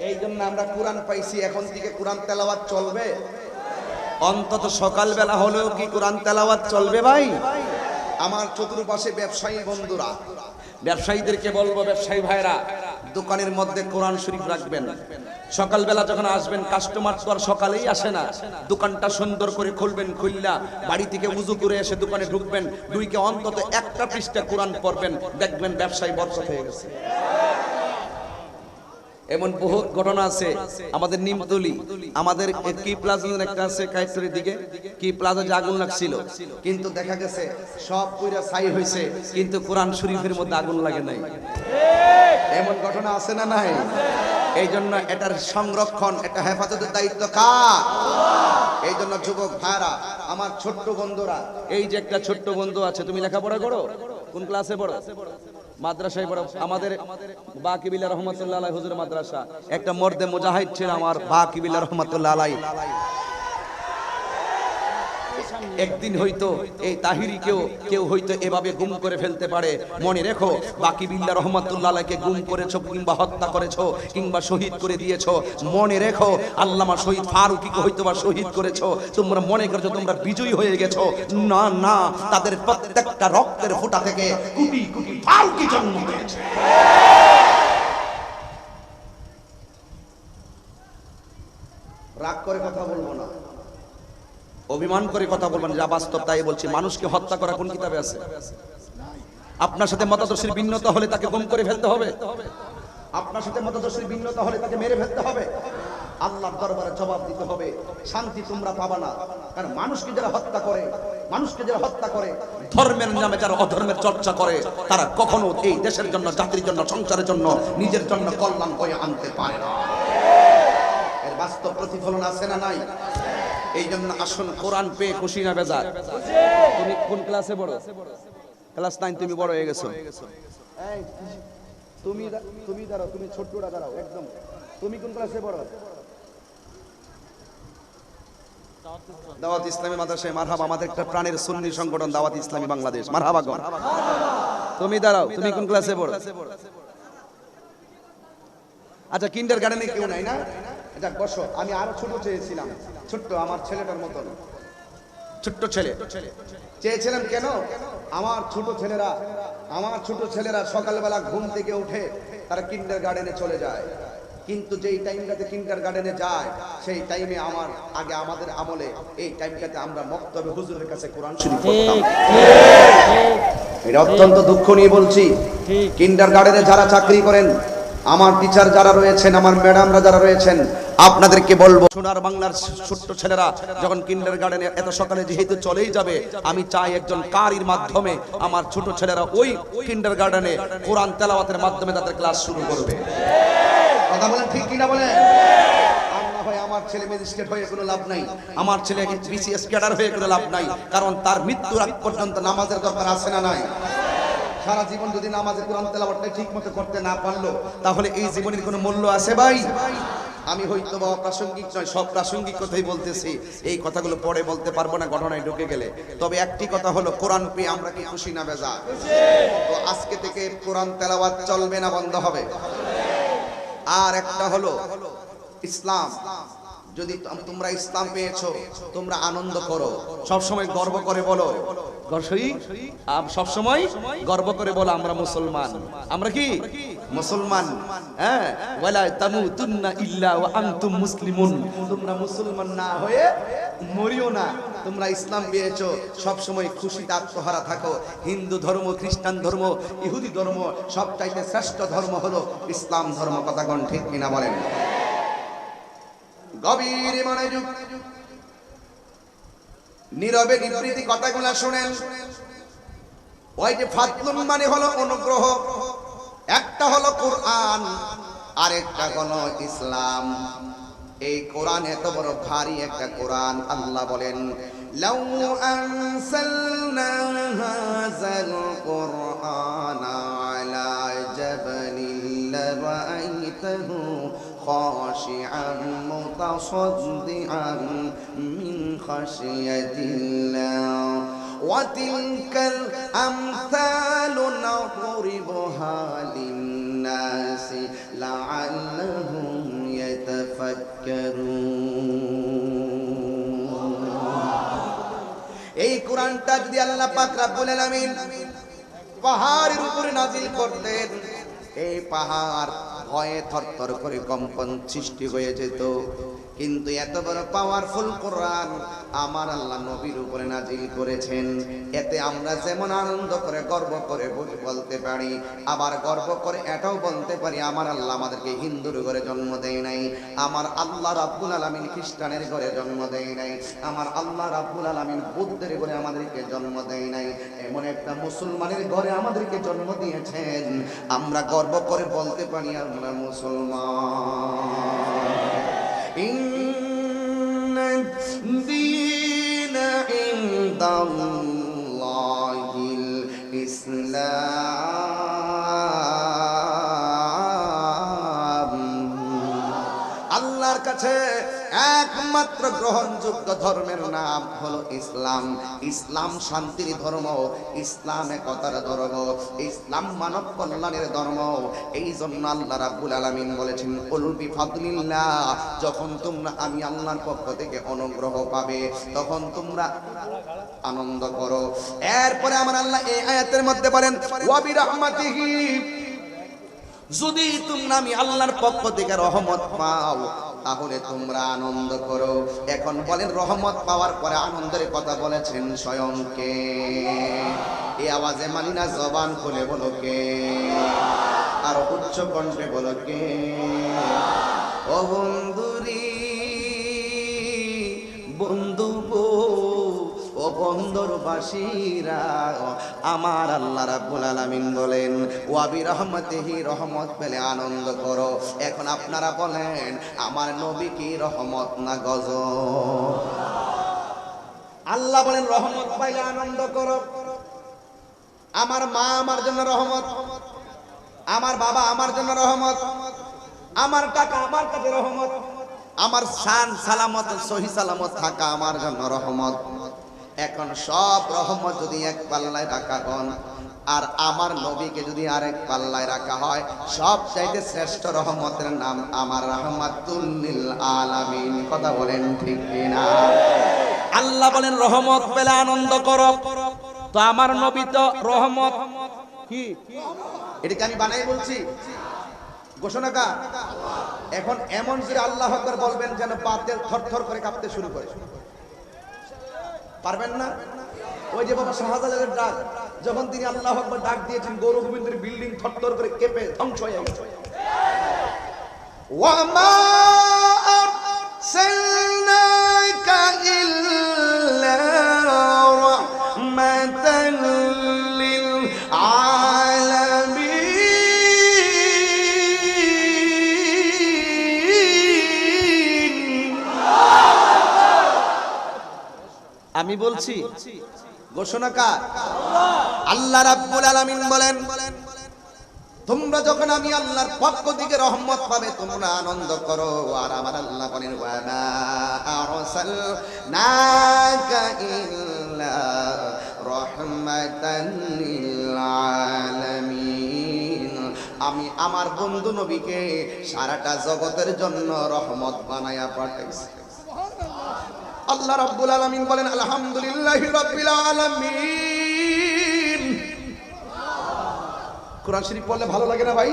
এই জন্য আমরা কোরআন পাইছি, এখন থেকে কোরআন তেলাওয়াত চলবে। অন্তত সকালবেলা হলেও কি কোরআন তেলাওয়াত চলবে ভাই? আমার চতুর্পাশে ব্যবসায়ী বন্ধুরা, ব্যবসায়ীদেরকে বলবো, ব্যবসায়ী ভাইরা দোকানের মধ্যে কোরআন শরীফ রাখবেন। সকালবেলা যখন আসবেন, কাস্টমার তো আর সকালেই আসে না, দোকানটা সুন্দর করে খুলবেন, খুললা বাড়ি থেকে উজু করে এসে দোকানে ঢুকবেন, ঢুকে অন্তত একটা পৃষ্ঠা কোরআন পড়বেন, দেখবেন ব্যবসায়ী বরকত হয়ে গেছে। এমন বহুত ঘটনা আছে আমাদের নিমতলি, আমাদের কি প্লাজা একটা আছে কাইতরির দিকে, কি প্লাজা যে আগুন লাগছিল, কিন্তু দেখা গেছে সব পুরা ছাই হয়েছে, কিন্তু কোরআন শরীফের মধ্যে আগুন লাগে নাই। এমন ঘটনা আছে না নাই? এই জন্য এটার সংরক্ষণ, এটা হেফাজতের দায়িত্ব কার? এই জন্য যুবক ভাইরা, আমার ছোট্ট বন্ধুরা, এই যে একটা ছোট্ট বন্ধু আছে, তুমি লেখাপড়া করো, কোন ক্লাসে পড়ো? মাদ্রাসায় পড়ো। আমাদের বাকিবিল্লাহ রহমাতুল্লাহ আলাইহি হুজুর মাদ্রাসা, একটা মর্দে মুজাহিদ ছিল আমার বাকিবিল্লাহ রহমাতুল্লাহ আলাইহি। একদিন হয়তো এই তাহিরিকেও কেউ হয়তো এভাবে গুম করে ফেলতে পারে। মনে রেখো, বাকিবিল্লাহ রহমাতুল্লাহ আলাইহিকে গুম করেছো, কিংবা হত্যা করেছো, কিংবা শহীদ করে দিয়েছো, মনে রেখো আল্লামা শহীদ ফারুকীকে হয়তো বা শহীদ করেছো। তোমরা মনে করছো তোমরা বিজয়ী হয়ে গেছো। না না, তাদের প্রত্যেকটা রক্তের ফোঁটা থেকে কোটি কোটি ফারুকী জন্ম হয়েছে। রাগ করে কথা বলবো না, অভিমান করে কথা বলবেন, যা বাস্তব তাই বলছি। মানুষকে হত্যা করা কোন কিতাবে আছে? আপনার সাথে মতাদর্শের ভিন্নতা হলে তাকে গুম করে ফেলতে হবে? আপনার সাথে মতাদর্শের ভিন্নতা হলে তাকে মেরে ফেলতে হবে? আল্লাহর দরবারে জবাব দিতে হবে। শান্তি তোমরা পাবা না, কারণ মানুষকে যারা হত্যা করে, মানুষকে যারা হত্যা করে, ধর্মের নামে যারা অধর্মের চর্চা করে, তারা কখনো এই দেশের জন্য, জাতির জন্য, সংসারের জন্য, নিজের জন্য কল্যাণ বয়ে আনতে পারে না। এর বাস্তব প্রতিফলন আছে না নাই? এই জন্য আসুন, কোরআন পেয়ে খুশি না বেজার? তুমি কোন ক্লাসে পড়ো? ক্লাস 9। তুমি বড় হয়ে গেছো। তুমি দাঁড়াও, তুমি ছোট্টটা দাঁড়াও একদম। তুমি কোন ক্লাসে পড়ো? দাওয়াত ইসলামী মাদ্রাসায় মারহাবা। আমাদের একটা প্রাণের সুন্নি সংগঠন দাওয়াত ইসলামী বাংলাদেশ। মারহাবা গো। তুমি দাঁড়াও, তুমি কোন ক্লাসে পড়ো? আচ্ছা, কিন্ডার গার্ডেনে কেউ নাই না? এটা বসো। আমি আরো ছোট চেয়েছিলাম, ছোট্ট আমার ছেলেটার মতন ছোট্ট ছেলে চেয়েছিলাম। কেন? আমার ছোট ছেলেরা সকালবেলা ঘুম থেকে উঠে তারা কিন্ডার গার্ডেনে চলে যায়, কিন্তু যেই টাইমটাতে কিন্ডার গার্ডেনে যায় সেই টাইমে আমাদের আমলে এই টাইমটাতে আমরা মক্তবে হুজুরের কাছে কোরআন শরীফ পড়তাম। এটা অত্যন্ত দুঃখ নিয়ে বলছি। কিন্ডার গার্ডেনে যারা চাকরি করেন, আমার টিচার যারা রয়েছেন, আমার ম্যাডামরা যারা রয়েছেন, আপনাদেরকে বলবো, সোনার বাংলার ছোট্ট ছেলেরা যখন কিন্ডার গার্ডেনে এত সকালে যেহেতু চলেই যাবে, আমি চাই একজন কারির মাধ্যমে আমার ছোট ছেলেরা ওই কিন্ডার গার্ডেনে কোরআন তেলাওয়াতের মাধ্যমে তাদের ক্লাস শুরু করবে। কথা বলেন ঠিক কিনা বলেন? আমার ছেলে ম্যাজিস্ট্রেট হয়ে কোনো লাভ নাই, আমার ছেলে বিসিএস ক্যাডার হয়ে কোনো লাভ নাই, কারণ তার মৃত্যুর আগ পর্যন্ত নামাজের দরকার আছে না নাই? সারা জীবন যদি নামাজে কোরআন তেলাওয়াতটা ঠিকমতো করতে না পারলো, তাহলে এই জীবনের কোনো মূল্য আছে ভাই? আমি হয়তো বা অপ্রাসঙ্গিক নয়, সব প্রাসঙ্গিক কথাই বলতেছি। এই কথাগুলো পরে বলতে পারবো না ঘটনায় ঢুকে গেলে। তবে একটি কথা হলো, কোরআন পেয়ে আমরা কি খুশি না বেজা? তো আজকে থেকে কোরআন তেলাওয়াত চলবে না বন্ধ হবে? আর একটা হলো ইসলাম। যদি তোমরা ইসলাম পেয়েছো, তোমরা আনন্দ করো, সবসময় গর্ব করে বলো, সবসময় গর্ব করে বলো আমরা মুসলমান। আমরা কি মুসলমান? হ্যাঁ, ওয়ালা তামুতুন্না ইল্লা ওয়া আনতুম মুসলিমুন। তোমরা মুসলমান না হয়ে মরিও না। তোমরা ইসলাম পেয়েছো, সবসময় খুশিতে আত্মহারা থাকো। হিন্দু ধর্ম, খ্রিস্টান ধর্ম, ইহুদি ধর্ম, সবচাইতে শ্রেষ্ঠ ধর্ম হলো ইসলাম ধর্ম। কথা কোন ঠিক কিনা বলেন? গভীর মনোযোগ, নীরবে নিবৃত্তি কথাগুলা শুনেন। ওই যে ফাতলুন মানে হলো অনুগ্রহ, একটা হলো কোরআন, আরেকটা হলো ইসলাম। এই কোরআন এত বড় ভারী একটা কোরআন। আল্লাহ বলেন, লাউ আনসালনা হাযাল কুরআনা আলা জাবালিন লারাআইতাহু খাশিআন মুতাসাদ্দিআন মিন খাশিয়াতিল্লাহ ওয়া তিলকাল আমসালু নদরিবুহা লিন-নাসি লাআল্লাহুম ইয়াতাফাক্কারুন। এই কোরআনটা যদি আল্লাহ পাক রব্বুল আলামিন পাহাড়ের উপরে নাজিল করতেন, এই পাহাড় ভয়ে থরথর করে কম্পন সৃষ্টি হয়ে যেত। কিন্তু এত বড় পাওয়ারফুল কোরআন আমার আল্লাহ নবীর উপরে নাজিল করেছেন। এতে আমরা যেমন আনন্দ করে গর্ব করে বলতে পারি, আবার গর্ব করে এটাও বলতে পারি আমার আল্লাহ আমাদেরকে হিন্দুর ঘরে জন্ম দেয় নাই, আমার আল্লাহ রাব্বুল আলামিন খ্রিস্টানের ঘরে জন্ম দেয় নাই, আমার আল্লাহ রাব্বুল আলামিন বৌদ্ধের ঘরে আমাদেরকে জন্ম দেয় নাই, এমন একটা মুসলমানের ঘরে আমাদেরকে জন্ম দিয়েছেন। আমরা গর্ব করে বলতে পারি আমরা মুসলমান। ইন্না দীনা ইনদাল্লাহিল ইসলাম। আল্লাহর কাছে একমাত্র গ্রহণযোগ্য ধর্মের নাম হলো ইসলাম। ইসলাম শান্তির ধর্ম, ইসলাম একতার ধর্ম, ইসলাম মানব কল্যাণের ধর্ম। এই জন্য আল্লাহ রাব্বুল আলামিন বলেছেন, কুল বিফাদলিল্লাহ, যখন তোমরা আমি আল্লাহর পক্ষ থেকে অনুগ্রহ পাবে তখন তোমরা আনন্দ করো। এরপরে আমার আল্লাহ এই আয়াতের মধ্যে বলেন, ওয়া বিরাহমাতিহি, যদি তোমরা আমি আল্লাহর পক্ষ থেকে রহমত পাও তাহলে তোমরা আনন্দ করো। এখন বলেন, রহমত পাওয়ার পরে আনন্দের কথা বলেছেন স্বয়ং কে? এই আওয়াজে মানি না, জবান খুলে বলো কে? আর উচ্চ কণ্ঠে বলো কে? ও বন্ধুরি, বন্ধু গো, ও বন্দরবাসীরা, আমার আল্লাহ রাব্বুল আলামিন বলেন, ওয়া বিরহমাতিহি, রহমত পেলে আনন্দ করো। এখন আপনারা বলেন, আমার নবী কি রহমত না গজব? আল্লাহ বলেন রহমত পাইলে আনন্দ করো। আমার মা আমার জন্য রহমত, আমার বাবা আমার জন্য রহমত, আমার টাকা আমার কাছে রহমত, আমার শান সালামত সহি সালামত থাকা আমার জন্য রহমত। এখন সব রহমত যদি এক পাল্লায় রাখা হন, আর আমার নবীকে যদি আরেক পাল্লায় রাখা হয়, সব চাইতে শ্রেষ্ঠ রহমতের নাম আমার রাহমাতুল লিল আলামিন। কথা বলেন ঠিক কিনা? আল্লাহ বলেন রহমত পেলে আনন্দ করো, তো আমার নবী তো রহমত। কি এটাকে আমি বানাই বলছি? ঘোষণা কা? এখন এমন করে আল্লাহু আকবার বলবেন যেন পাতে থরথর করে কাঁপতে শুরু করে। পারবেন না? ওই যে বাবা শাহজালালের ডাক, যখন তিনি আল্লাহু আকবার ডাক দিয়েছেন, গৌর গোবিন্দের বিল্ডিং থরথর করে কেঁপে ধ্বংস হয়ে গেছে। ওয়া মা আরসালনাকা ইল্লা রাহমাতান লিল আলামিন। আমি বলছি ঘোষণা কার? আল্লাহ রাব্বুল আলামিন বলেন, তোমরা যখন আমি আল্লাহর পক্ষ থেকে রহমত পাবে তোমরা আনন্দ করো। আর আমার আল্লাহ বলেন, ওয়া মা আরসালনাকা ইল্লা রাহমাতান লিল আলামিন। আমি আমার বন্ধু নবীকে সারাটা জগতের জন্য রহমত বানায়া পাঠাইছি। আল্লাহ রাব্বুল আলামিন বলেন, আলহামদুলিল্লাহি রাব্বিল আলামিন। কোরআন শরীফ পড়লে ভালো লাগে না ভাই?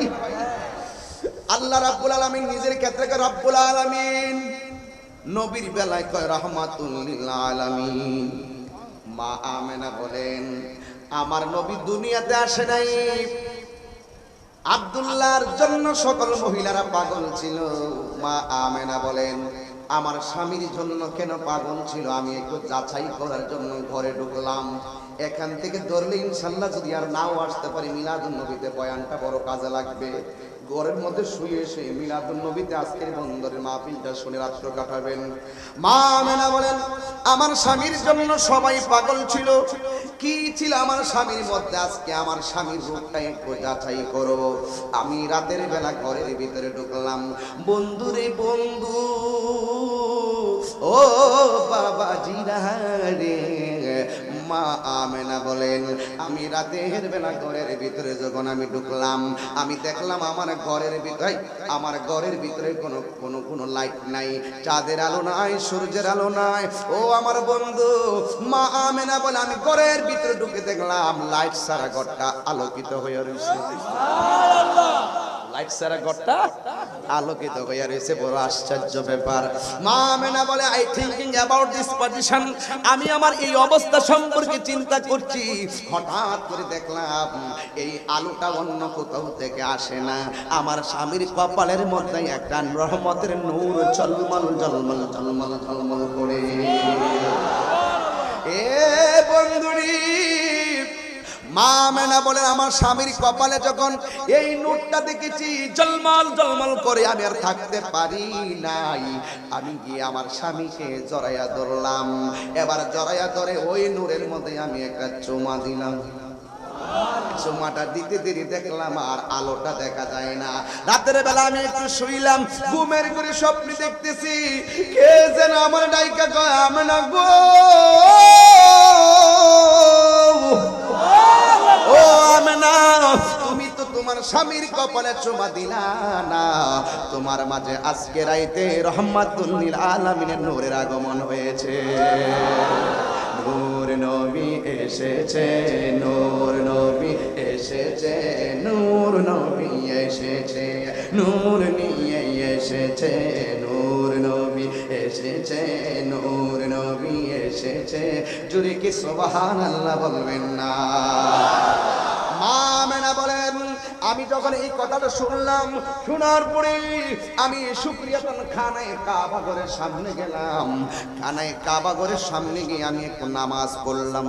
আল্লাহ রাব্বুল আলামিন নিজের ক্ষেত্রে কয় রাব্বুল আলামিন, নবীর বেলায় কয় রাহমাতুল লিল আলামিন। মা আমেনা বলেন, আমার নবী দুনিয়াতে আসে নাই, আব্দুল্লাহর জন্য সকল মহিলারা পাগল ছিল। মা আমেনা বলেন, আমার স্বামীর জন্য কেন পাগল ছিল আমি একটু যাচাই করার জন্য ঘরে ঢুকলাম। এখান থেকে ধরলে ইনশাল্লাহ যদি আর নাও আসতে পারি, মিলাদুন নবীতে বয়ানটা বড় কাজে লাগবে। ঘরের মধ্যে শুয়ে শুয়ে মিলাদুন নবীতে আজকের বন্দরের মাহফিলটা শুনে রাত্র কাটাবেন। মা আমেনা বলেন, আমার স্বামীর জন্য সবাই পাগল ছিল। কি ছিল আমার স্বামীর মধ্যে? আজকে আমার স্বামীর রূপটা একটু যাচাই করব। আমি রাতের বেলা ঘরের ভিতরে ঢুকলাম। বন্ধু রে বন্ধু, ও বাবা জিরা রে। মা আমেনা বলেন, আমি রাতের বেলা ঘরের ভিতরে যখন আমি ঢুকলাম, আমি দেখলাম আমার ঘরের ভিতরে কোনো লাইট নাই, চাঁদের আলো নাই, সূর্যের আলো নাই। ও আমার বন্ধু, মা আমেনা বলে, আমি ঘরের ভিতরে ঢুকে দেখলাম লাইট সারা ঘরটা আলোকিত হয়ে রয়েছে। লাইট সারা ঘরটা আলোকিত হয়ে রয়েছে। বড় আশ্চর্য ব্যাপার। মা আমেনা বলে, I thinking about this position. আমি আমার এই অবস্থা সম্পর্কে চিন্তা করছি, হঠাৎ করে দেখলাম এই আলোটা অন্য কোথাও থেকে আসে না, আমার স্বামীর কপালের মধ্যে একটা রহমতের নূর ঝলমল ঝলমল ঝলমল ঝলমল করে। এ বন্ধুরি, মা আমেনা বলেন, আমার স্বামীর কপালে যখন এই নূরটা দেখেছি ঝলমল ঝলমল করে, আমি আর থাকতে পারি নাই। আমি গিয়ে আমার স্বামীকে জড়াইয়া ধরলাম। এবার জড়াইয়া ধরে ওই নূরের মধ্যে আমি একটা চুমা দিলাম। চুমাটা দিতে দেরি দেখলাম আর আলোটা দেখা যায় না। রাতের বেলা আমি একটু শুইলাম, ঘুমের করে স্বপ্ন দেখতেছি কে যেন আমার ডাইকা কয়, আমেনা গো, ও আমেনা, তুমি তো তোমার স্বামীর কপালে চুমা দিলা না। তোমার মাঝে আজকে রাইতে রহমাতুল লিল আলামিনের নূরের আগমন হয়েছে। নূর নবী এসেছে, নূর নবী এসেছে, নূর নবী এসেছে, নূর নিয়ে এসেছে, নূর নবী এসেছে, নূর নবী এসেছে। জুড়ে কি সুবহানাল্লাহ বলবেন না? মা আমেনা বলেন, আমি যখন এই কথাটা শুনলাম, শোনার পরে আমি শুকরিয়াতুন খানায়ে কাবা ঘরের সামনে গেলাম। খানায়ে কাবা ঘরের সামনে গিয়ে আমি একটু নামাজ পড়লাম।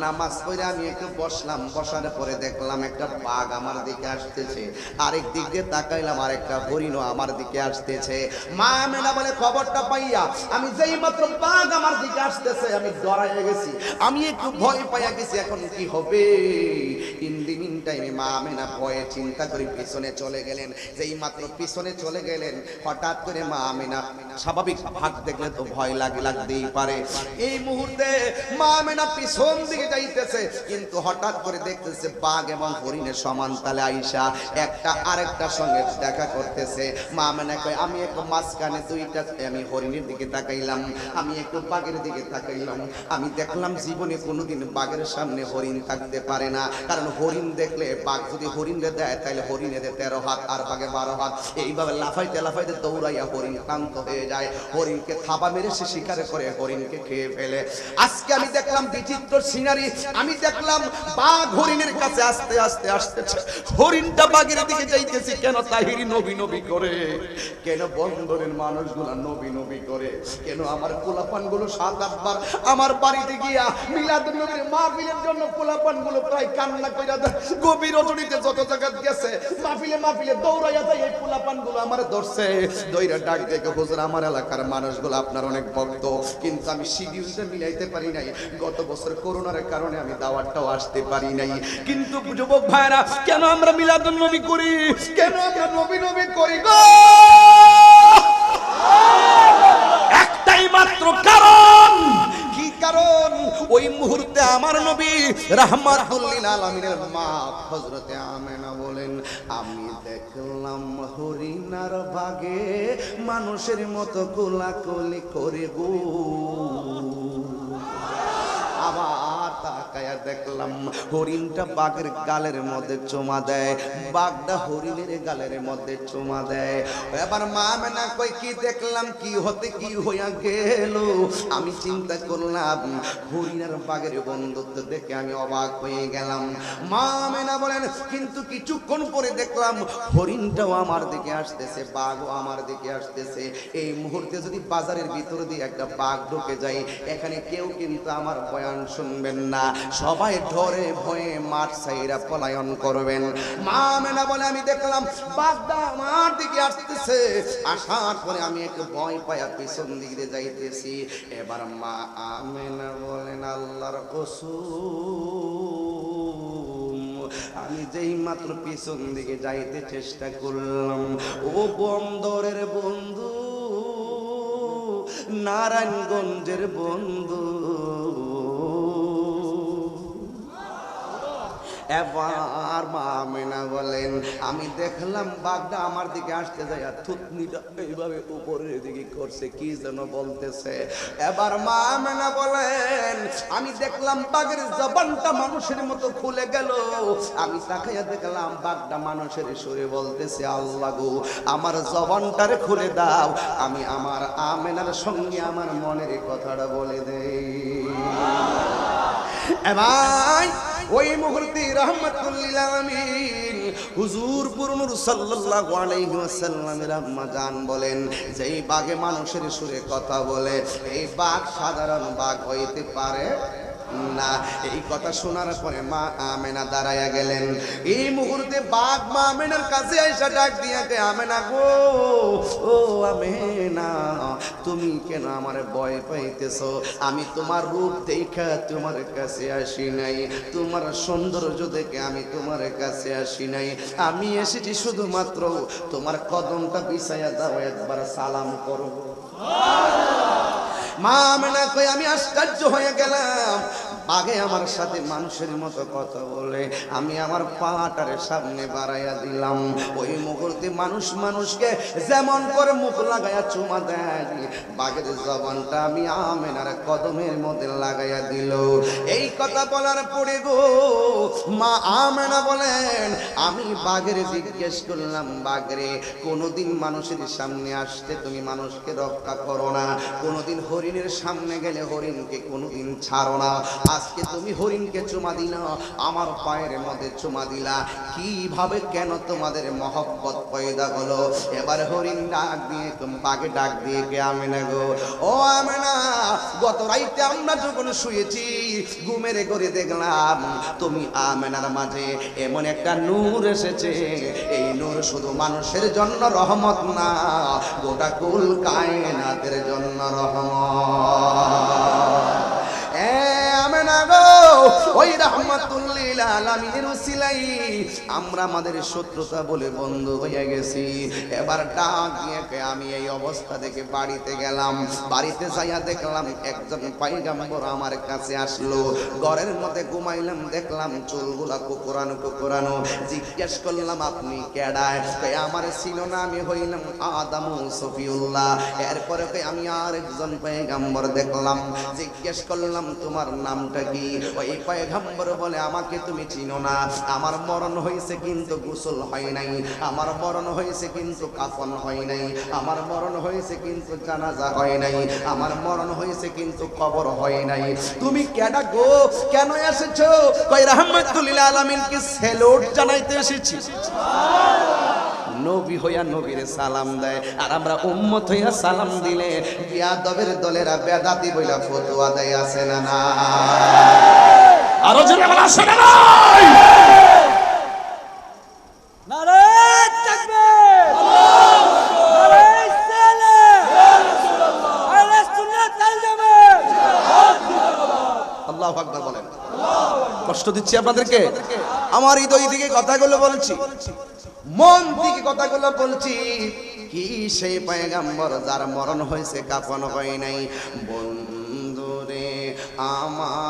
নামাজ পড়ে আমি একটু বসলাম। বসার পরে দেখলাম একটা বাঘ আমার দিকে আসতেছে, আরেক দিক দিয়ে তাকাইলাম আর একটা হরিণও আমার দিকে আসতেছে। মা আমেনা বলে, খবরটা পাইয়া আমি যেই মাত্র বাঘ আমার দিকে আসতেছে আমি ডরাইয়া গেছি, আমি একটু ভয় পাইয়া গেছি। এখন কি হবে? ইন দি মিন টাইমে মা আমেনা ভয়ে চিন্তা করে পিছনে চলে গেলেন। যেই মাত্র পিছনে চলে গেলেন, হঠাৎ করে মা আমেনা, স্বাভাবিক ভাগ দেখলে তো ভয় লাগতেই পারে। এই মুহূর্তে মা আমেনা পিছন দিকে যাইতেছে, কিন্তু হঠাৎ করে দেখতেছে বাঘ এবং হরিণের সমান তালে আইসা একটা আরেকটার সঙ্গে দেখা করতেছে। মা আমেনা কয়, আমি একটু মাঝখানে দুইটা, আমি হরিণের দিকে তাকাইলাম, আমি একটু বাঘের দিকে তাকাইলাম। আমি দেখলাম জীবনে কোনোদিন বাঘের সামনে হরিণ থাকতে পারে না, কারণ হরিণ দেখলে, বাঘ যদি হরিণে দেয় তাহলে হরিণে দেয় 13 হাত আর বাঘে 12 হাত। এইভাবে লাফাইতে লাফাইতে দৌড়াইয়া হরিণ ক্লান্ত হয়ে যায়, হরিণকে থাবা মেরে সে শিকার করে হরিণকে খেয়ে ফেলে। আজকে আমি দেখলাম বিচিত্র সিনারি, আমি দেখলাম বাঘ হরিণের কাছে আস্তে আস্তে আসতেছে, হরিণটা বাঘের দিকে যাইতেছে। কেন তাহিরি নবী নবী করে, কেন বন্দরের মানুষগুলা নবী নবী করে, কেন আমার পোলাপানগুলো 7-8 বার আমার বাড়িতে গিয়া মিলাদুন নবীর মাহফিলের জন্য পোলাপানগুলো প্রায় কান্না কইরা দেয়। গভীর রজনীতে যত জায়গা গেছে মাহফিলে দৌড়াইয়া যায়, এই পোলাপানগুলো আমার ধরছে, দইরা ডাক দেখে, হুজুর আমার এলাকার মানুষগুলো আপনার অনেক ভক্ত, কিন্তু আমি শিডিউলটা মিলাইতে পারি নাই, গত বছর করোনার কারণে আমি দাওয়াতটাও আসতে পারি নাই। কিন্তু যুবক ভাইরা, কেন আমরা মিলাদুন নবী করি, কেন আমরা নবী নবী করি গো? একটাই মাত্র কারণ। কি কারণ? ওই মুহূর্তে আমার নবী রাহমাতুল লিল আলামিনের মা হযরতে আমেনা বলেন, আমি দেখলাম হরিণার বাগে মানুষের মতো কোলাকুলি করে গো। আবার তাকায়া দেখলাম হরিণটা বাঘের গালের মধ্যে চুমা দেয়, বাঘটা হরিণের গালের মধ্যে চুমা দেয়। এবার মা আমেনা কই, কি দেখলাম, কি হতে কি হইয়া গেল? আমি চিন্তা করলাম হরিণ আর বাঘের বন্ধুত্ব দেখে আমি অবাক হয়ে গেলাম। মা আমেনা বলেন, কিন্তু কিছুক্ষণ পরে দেখলাম হরিণটাও আমার দিকে আসতেছে, বাঘও আমার দিকে আসতেছে। এই মুহূর্তে যদি বাজারের ভিতর দিয়ে একটা বাঘ ঢুকে যায়, এখানে কেউ কিন্তু আমার বয়ান শুনবেন না, সবাই ধরে ভয়ে মাঠ ছাইরা পলায়ন করবেন। মা আমেনা বলে, আমি দেখলাম বাঘটা আমার দিকে আসতেছে, আসার পরে আমি একটু ভয় পায়া পিছন দিকে যাইতেছি। এবার মা আমেনা বলেন, আল্লাহর কসম, আমি যেই মাত্র পিছন দিকে যাইতে চেষ্টা করলাম, ও বন্দরের বন্ধু, নারায়ণগঞ্জের বন্ধু, এবার মা আমেনা বলেন, আমি দেখলাম বাঘটা আমার দিকে আসতে যায়, আর থুতনিটা এইভাবে উপরের দিকে করছে, কি যেন বলতেছে। এবার মা আমেনা বলেন, আমি দেখলাম বাঘের জবানটা মানুষের মতো খুলে গেল। আমি তাকাইয়া দেখলাম বাঘটা মানুষের সুরে বলতেছে, আল্লাহ গো, আমার জবানটারে খুলে দাও, আমি আমার আমেনার সঙ্গে আমার মনের কথাটা বলে দেই। এবার ওই মুহূর্তে রাহমাতুল লিল আলামিন হুজুর পুরনুর সাল্লাল্লাহু আলাইহি ওয়াসাল্লামের আম্মা জান বলেন, যেই বাঘে মানুষের সুরে কথা বলে, এই বাঘ সাধারণ বাঘ হইতে পারে না। এই কথা শোনার পরে মা আমেনা দাঁড়ায়া গেলেন। এই মুহূর্তে বাঘ মা আমেনার কাছে এসে ডাক দিয়া কে, আমেনা গো, ও আমেনা, তুমি কেন আমার ভয় পাইতেছো? আমি তোমার রূপ দেখা তোমার কাছে আসি নাই, তোমার সৌন্দর্য দেখে আমি তোমার কাছে আসি নাই, আমি এসেছি শুধুমাত্র তোমার কদমটা বিছাইয়া দাও, একবার সালাম করব। মা আমেনা কই, আমি আশ্চর্য হয়ে গেলাম, বাঘে আমার সাথে মানুষের মতো কথা বলে। আমি আমার পাটারে সামনে বাড়াইয়া দিলাম। ওই মুহূর্তে মানুষকে যেমন করে মুখ লাগাইয়া চুমা দেয়, বাঘের জবানটা আমি আমেনার কদমের মধ্যে লাগাইয়া দিল। এই কথা বলার পরে গো মা আমেনা বলেন, আমি বাঘের জিজ্ঞেস করলাম, বাঘরে কোনোদিন মানুষের সামনে আসতে তুমি মানুষকে রক্ষা করো না, কোনোদিন হরিণের সামনে গেলে হরিণকে কোনোদিন ছাড়ো না, আজকে তুমি হরিণকে চুমা দিলা, আমার পায়ের মধ্যে চুমা দিলা, কিভাবে কেন তোমাদের মহব্বত পয়দা হলো? এবার হরিণ ডাক দিয়ে বাঘে ডাক দিয়ে কে, আমেনা গো, ও আমেনা, গত রাইতে আমরা যখন শুয়েছি ঘুমের করে দেখলাম তুমি আমেনার মাঝে এমন একটা নূর এসেছে, এই নূর শুধু মানুষের জন্য রহমত না, গোটা কুল কায়নাতের জন্য রহমত। আমেনা গো, ওই রাহমাতুল লিল আলামিনের উসিলাই আমরা আমাদের শত্রুতা বলে বন্ধ হয়ে গেছি। এবার ডাক দিয়ে আমি এই অবস্থা থেকে বাড়িতে গেলাম। বাড়িতে যাইয়া দেখলাম একজন পয়গম্বর আমার কাছে আসলো। ঘরের মধ্যে ঘুমাইলাম, দেখলাম চুলগুলা কুকুরানো কুকুরানো। জিজ্ঞেস করলাম আপনি কেডায়? আমার ছিল না, আমি হইলাম আদম সফিউল্লাহ। এরপরে আমি আর একজন পয়গম্বর দেখলাম। জিজ্ঞেস করলাম তোমার নামটা কি? ওই পয়গম্বর বলে আমাকে তুমি চিনো না, আমার মরণ হয়েছে কিন্তু গোসল হয় নাই, আমার মরণ হয়েছে কিন্তু কাফন হয় নাই, আমার মরণ হয়েছে কিন্তু জানাজা হয় নাই, আমার মরণ হয়েছে কিন্তু কবর হয় নাই। তুমি কেডা গো, কেন এসেছো? কই রাহমাতুল লিল আলামিনকে স্যালুট জানাইতে এসেছি। নবী হইয়া নবীরে সালাম দেয়, আর আমরা উম্মত হইয়া সালাম দিলে বিয়াদবের দলেরা বেদাতি বইলা ফতোয়া দেয়, আছে না না? আরো জোরে বলা আছে না নাই? নারায়ে তাকবীর, নারায়ে সালাম, আহলে সুন্নাত ওয়াল জামাত। আল্লাহু আকবার বলেন। কষ্ট দিচ্ছি আপনাদেরকে? আমার হৃদয় থেকে কথাগুলো বলছি, মন থেকে কথাগুলো বলছি। কি সেই পয়গম্বর যার মরণ হয়েছে কাফন হয় নাই? বন্ধুরে আমার,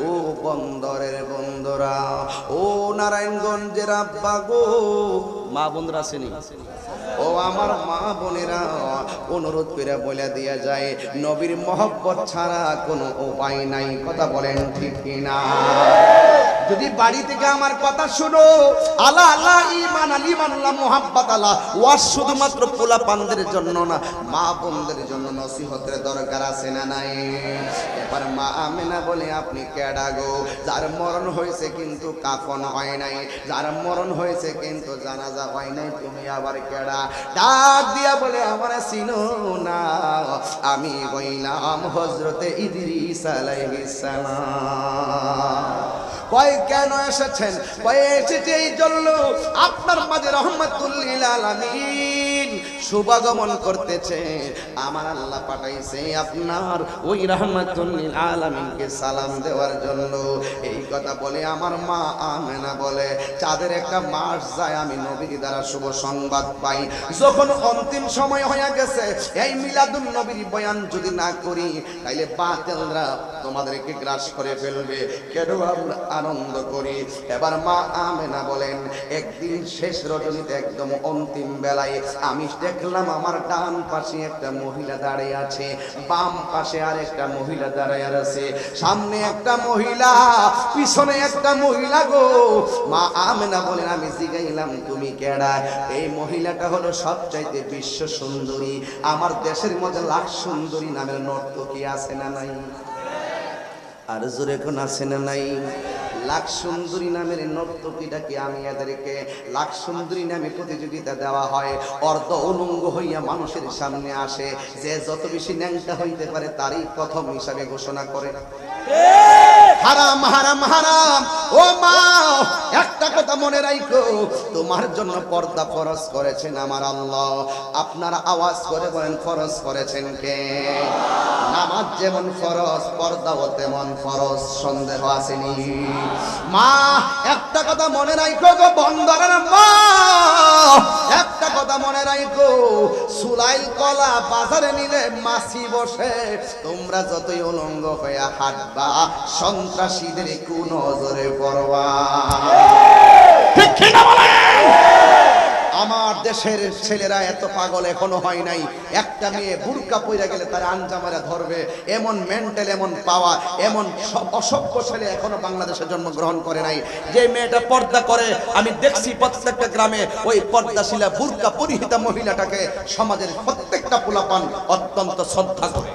ও বন্দরের বন্ধুরা, ও নারায়ণগঞ্জের আব্বা গো, মা বোনরা আছেনি? ও আমার মা বোনেরা, অনুরোধ করে বলে দেয়া যায় নবীর মহব্বত ছাড়া কোনো উপায় নাই। কথা বলেন ঠিক কিনা? যদি বাড়ি থেকে আমার কথা শুনো, আলা আলা ঈমান আল ঈমানুল্লাহ মুহাব্বাত আল্লাহ, ওয়াজ শুধুমাত্র পোলা পানদের জন্য না, মা বোনদের জন্য নসিহতের দরকার আছে না নাই? এবার মা আমেনা বলে আপনি কেডা গো? যার মরণ হয়েছে কিন্তু কাফন হয় নাই, যার মরণ হয়েছে কিন্তু জানাজা হয় নাই, তুমি আবার কেডা? ডাক দিয়া বলে আমার চিনো না, আমি হইলাম হযরতে ইদ্রিস আলাইহিস সালাম। কয় কেন এসেছেন? কয় এসেছে এই জন্য আপনার মাঝে রাহমাতুল লিল আলামিন শুভাগমন করতেছে। আমার আল্লাহ পাঠাইছে আপনার ওই রাহমাতুল লিল আলামিনকে সালাম দেওয়ার জন্য। এই কথা বলে আমার মা আমেনা বলে চাঁদের একটা মাস যায় আমি নবীর দ্বারা শুভ সংবাদ পাই। যখন অন্তিম সময় হয়ে গেছে, এই মিলাদুন নবীর বয়ান যদি না করি তাইলে বাতিলরা তোমাদেরকে গ্রাস করে ফেলবে, কেন আমরা আনন্দ করি? এবার মা আমেনা বলেন একদিন শেষ রজনীতে একদম অন্তিম বেলায় আমি দেখলাম আমার ডান পাশে একটা মহিলা দাঁড়িয়ে আছে, বাম পাশে আর একটা মহিলা দাঁড়িয়ে আছে, সামনে একটা মহিলা, পিছনে একটা মহিলা গো। মা আমেনা বলেন আমি জিগাইলাম তুমি কেডা? এই মহিলাটা হলো সবচাইতে বিশ্ব সুন্দরী, আমার দেশের মধ্যে লাখ সুন্দরী নামের নর্তকী আছে না নাই? আর জোরে কোন আছে না নাই? লাখ সুন্দরী নামের নর্তকীটাকে আমি এদেরকে লাখ সুন্দরী নামে প্রতিযোগিতা দেওয়া হয়, অর্ধ উলঙ্গ হইয়া মানুষের সামনে আসে, যে যত বেশি ন্যাংটা হইতে পারে তারই প্রথম হিসাবে ঘোষণা করে হারাম হারাম হারাম। ও মা, একটা কথা মনে রাখো, তোমার জন্য পর্দা ফরজ করেছেন আমার আল্লাহ। আপনারা আওয়াজ করে বলেন ফরজ করেছেন কে? নামাজ যেমন ফরজ, পর্দাও তেমন ফরজ, সন্দেহ আসেনি? মা একটা কথা মনে রাখো গো বন্দরের মা, একটা কথা মনে রাখো, সুলাইল কলা বাজারে নিলে মাছি বসে, তোমরা যতই উলঙ্গ হয়ে হাঁটবা সন্ত্রাসীদের কোন নজরে পড়বা। ঠিক কি না বলেন? আমার দেশের ছেলেরা এত পাগল এখনো হয় নাই, একটা মেয়ে বুরকা পইরা গেলে তার আঞ্জামারা ধরবে, এমন মেন্টাল, এমন পাওয়ার, এমন অসভ্য ছেলে এখনো বাংলাদেশে জন্মগ্রহণ করে নাই। যে মেয়েটা পর্দা করে, আমি দেখছি প্রত্যেকটা গ্রামে ওই পর্দাশীলা বুরকা পরিহিতা মহিলাটাকে সমাজের প্রত্যেকটা পোলাপান অত্যন্ত শ্রদ্ধা করে।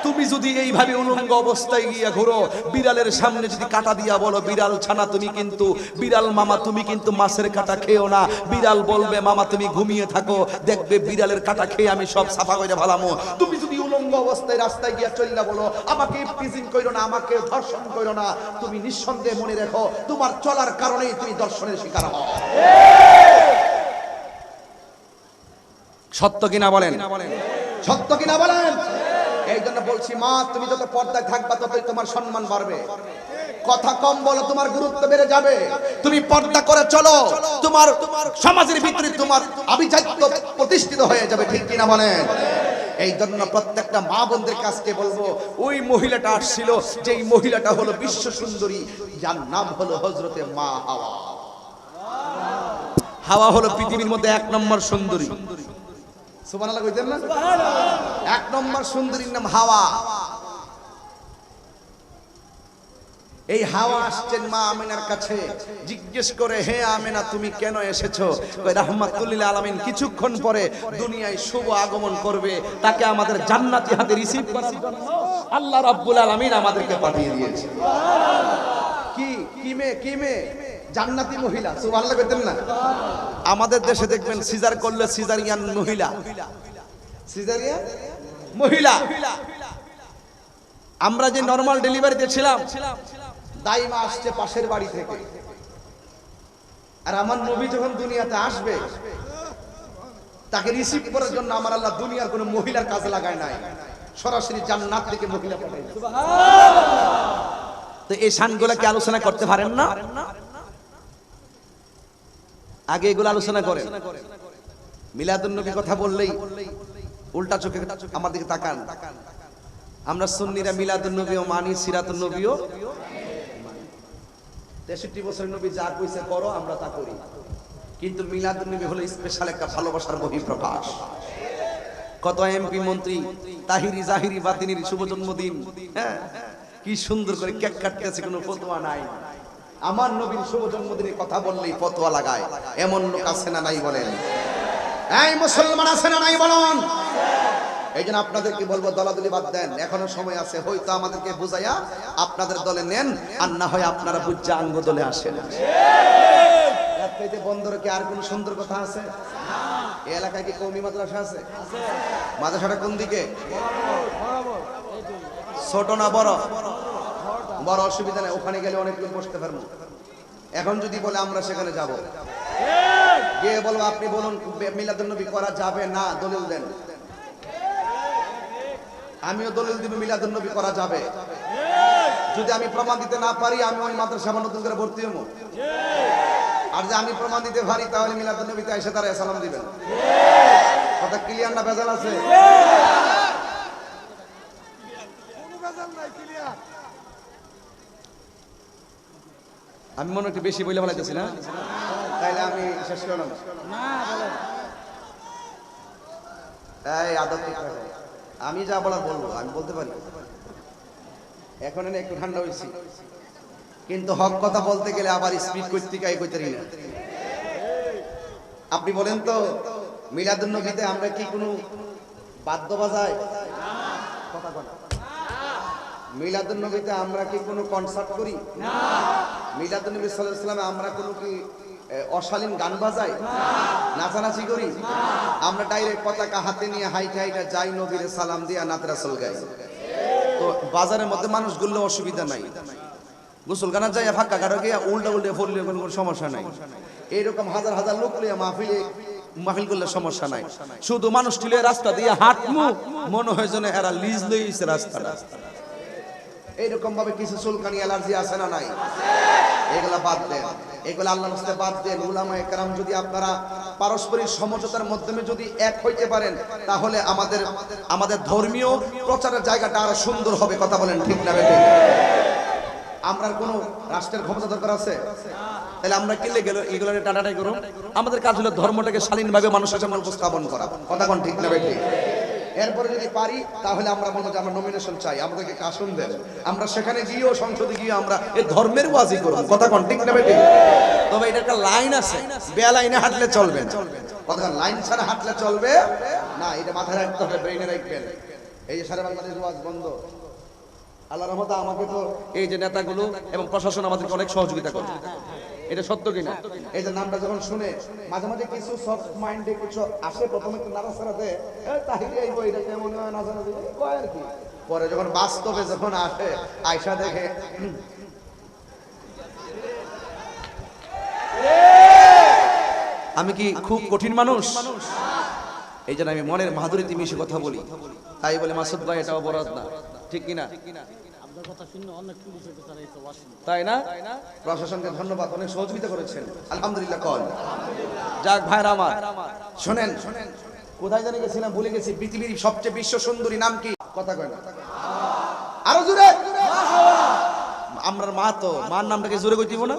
তুমি যদি এইভাবে উলঙ্গ অবস্থায় গিয়া ঘুরো, বিড়ালের সামনে যদি কাটা দিয়া বলো বিড়াল ছানা তুমি কিন্তু, বিড়াল মামা তুমি কিন্তু মাছের কাটা খেও না, বিড়াল বলবে মামা তুমি ঘুমিয়ে থাকো, দেখবে বিড়ালের কাটা খেয়ে আমি সব সাফা করে ভালামো। তুমি যদি উলঙ্গ অবস্থায় রাস্তায় গিয়া চললা বলো আমাকে টিজিং কইরো না, আমাকে ধর্ষণ কইরো না, তুমি নিঃসন্দেহে মনে রেখো তোমার চলার কারণেই তুমি দর্শনের শিকার হও। সত্য কিনা বলেন? সত্য কিনা বলেন? এই জন্য বলছি মা, তুমি যত পর্দায় থাকবা ততই তোমার সম্মান বাড়বে। কথা কম বলো, তোমার গুরুত্ব বেড়ে যাবে। তুমি পর্দা করে চলো, তোমার সমাজের ভিতরে তোমার আভিজাত্য প্রতিষ্ঠিত হয়ে যাবে, ঠিক কিনা বলেন? এই জন্য প্রত্যেকটা মা বোনদের কাছে বলবো, ওই মহিলাটা আসছিল, যেই মহিলাটা হলো বিশ্ব সুন্দরী, যার নাম হলো হযরতে মা হাওয়া। হাওয়া হলো পৃথিবীর মধ্যে 1 নম্বর সুন্দরী। সুবহানাল্লাহ কইতেন না? 1 নম্বর সুন্দরীর নাম হাওয়া। এই হাওয়া আসছেন মা আমিনার কাছে, জিজ্ঞেস করে, হে আমিনা তুমি কেন এসেছো? কই রাহমাতুল লিল আলামিন কিছুক্ষণ পরে দুনিয়ায় শুভ আগমন করবে, তাকে আমাদের জান্নাতি হাতে রিসিভ করার জন্য আল্লাহ রাব্বুল আলামিন আমাদেরকে পাঠিয়ে দিয়েছে। কি মেয়ে জান্নাতি মহিলা। সুবহানাল্লাহ কইতেন না? আমাদের দেশে দেখবেন সিজার করলে সিজারিয়ান মহিলা, সিজারিয়ান মহিলা। আমরা যে নরমাল ডেলিভারিতে ছিলাম, দাইমা আসছে পাশের বাড়ি থেকে, আর আমার নবী যখন দুনিয়াতে আসবে তাকে রিসিভ করার জন্য আমার আল্লাহ দুনিয়ার কোনো মহিলার কাজে লাগায় নাই, সরাসরি জান্নাত থেকে মহিলা পাঠায়। তো এই শানগুলো কি আলোচনা করতে পারেন না? আগে এগুলো আলোচনা করেন। মিলাদুন নবীর কথা বললেই উল্টা চোখে আমার দিকে তাকান। আমরা সুন্নিরা মিলাদুন নবীও মানি, সিরাতুন নবীও 63 বছরের নবী যা কইছে করো, আমরা তা করি। কিন্তু মিলাদুন নবী হলো স্পেশাল একটা ভালোবাসার বহিঃপ্রকাশ। কত এমপি মন্ত্রী তাহিরি জাহিরি বাতিনির শুভ জন্মদিন, হ্যাঁ, কি সুন্দর করে কেক কাটতেছে, কোনো ফতোয়া নাই। আমার নবীর শুভ জন্মদিনের কথা বললেই ফতোয়া লাগায়, এমন লোক আছে না নাই বলেন? এই মুসলমান আছে না নাই বলুন? এই জন্য আপনাদেরকে বলবো, দলাদলি বাদ দেন, এখনো সময় আছে। হয়তো আমাদেরকে বুঝাইয়া আপনাদের দলে নেন, আর না হয় আপনারা বুঝা আঙ্গ দলে আসেন। বন্দরে কি আর কোন সুন্দর কথা আছে? এই এলাকায় কি কওমি মাদ্রাসা আছে? মাদ্রাসাটা কোন দিকে? ছোট না বড়? বড়, অসুবিধা নেই, ওখানে গেলে অনেক লোক বসতে পারবো। এখন যদি বলে আমরা সেখানে যাব, গিয়ে বলবো আপনি বলুন মিলাদুন নবী করা যাবে না, দলিল দেন। আমিও দলিল দিব মিলাদুন নবী করা যাবে। যদি আমি প্রমাণ দিতে না পারি, আমি ওই মাদ্রাসা নতুন করে ভর্তি হবো। আর যে আমি প্রমাণ দিতে পারি, তাহলে মিলাদুন নবীতে এসে তারা সালাম দিবেন। কথা ক্লিয়ার না ভেজাল আছে? আমি মনে একটু বেশি বলে ফেলাইতেছি না? তাইলে আমি শেষ করলাম। এই আদব ঠিক রাখো। আমি যা বলার বলবো, আমি বলতে পারি। এখন একটু ঠান্ডা হয়েছি, কিন্তু হক কথা বলতে গেলে আবার স্পিড করতে কইতারি না। আপনি বলেন তো, মিলাদুন নবীতে আমরা কি কোনো বাদ্য বাজাই? কথা বলেন। মিলাদুন নবীতে আমরা কি কোনো কনসার্ট করি? না। মিলাদুন নবী সাল্লাল্লাহু আলাইহি ওয়াসাল্লামে আমরা কোনো কি অশালীন গান বাজাই? নাচানাচি করি? আমরা ডাইরেক্ট পতাকা হাতে নিয়ে হাইটা হাইটা যাই, নবীর সালাম দিয়া নাত রাসূল গাই। তো বাজারের মধ্যে মানুষগুলো অসুবিধা নাই, গোসলখানা যাই ফাঁকা কাটা গিয়ে উল্টা উল্টে পড়লে কোনো সমস্যা নাই। এইরকম হাজার হাজার লোক লিয়ে মাহফিল করলে সমস্যা নাই। শুধু মানুষ টিলে রাস্তা দিয়ে হাঁটমু, মনে হয় যেন এরা লিজ লইছে রাস্তাটা। এইরকম ভাবে কিছু চুলকানি অ্যালার্জি আছে না নাই? এগুলা বাদ দেন, এগুলা আল্লাহর রাস্তায় বাদ দেন। উলামায়ে কেরাম যদি আপনারা পারস্পরিক সমঝোতার মাধ্যমে যদি এক হইতে পারেন, তাহলে আমাদের ধর্মীয় প্রচারের জায়গাটা আরো সুন্দর হবে। কথা বলেন ঠিক না বেঠিক? আমরা কোনো রাষ্ট্রের ক্ষমতা দরকার আছে? তাহলে আমরা কিলে গেল এগুলো টাটাটাই করো। আমাদের কাজ হলো ধর্মটাকে শালীনভাবে মানুষের সামনে উপস্থাপন করা। কথা কোন ঠিক না বেঠিক? এরপরে যদি পারি, তাহলে আমরা বলবো যে আমরা নমিনেশন চাই, আমাদেরকে কাসুন দেন। আমরা সেখানে গিয়েও, সংসদে গিয়ে আমরা এই ধর্মের ওয়াজি করব। কথা কোন ঠিক না বেঠিক? তবে এটা একটা লাইন আছে, বে লাইনে হাঁটলে চলবে না। কথা লাইন ছাড়া হাঁটলে চলবে না, এটা মাথায় রাখতে হবে, ব্রেইনে রাখবেন। এই যে সারা বাংলাদেশ ওয়াজ বন্ধ, আল্লাহর রহমতে আমাকে তো এই যে নেতাগুলো এবং প্রশাসন আমাদেরকে অনেক সহযোগিতা করে, এটা সত্য কিনা? এই যে নামটা যখন শুনে মাঝে মাঝে কিছু সফট মাইন্ডে কিছু আসে, প্রথমে একটু নাড়াচাড়াতে তাহিরি আইবো, এটা কেমন হয় নাচানাচি কয় আর কি। পরে যখন বাস্তবে যখন আসে, আয়সা দেখে আমি কি খুব কঠিন মানুষ? এই জন্য আমি মনের মাধুরীতে মিশে কথা বলি, তাই বলে মাসুদ ভাই এটা অপরাধ না, ঠিক কিনা? আপনার কথা শুনে অনেক পুলিশ অফিসার এই তো আসেন। তাই না? প্রশাসনকে ধন্যবাদ, অনেক সহযোগিতা করেছেন, আলহামদুলিল্লাহ। কল যাক ভাইরা আমার, শোনেন, কোথায় জানি গেছিলাম, ভুলে গেছি। পৃথিবীর সবচেয়ে বিশ্ব সুন্দরী নাম কি? কথা কয় না, আরো জোরে। আমরা মা তো মার নামটাকে জোরে কই দিব না?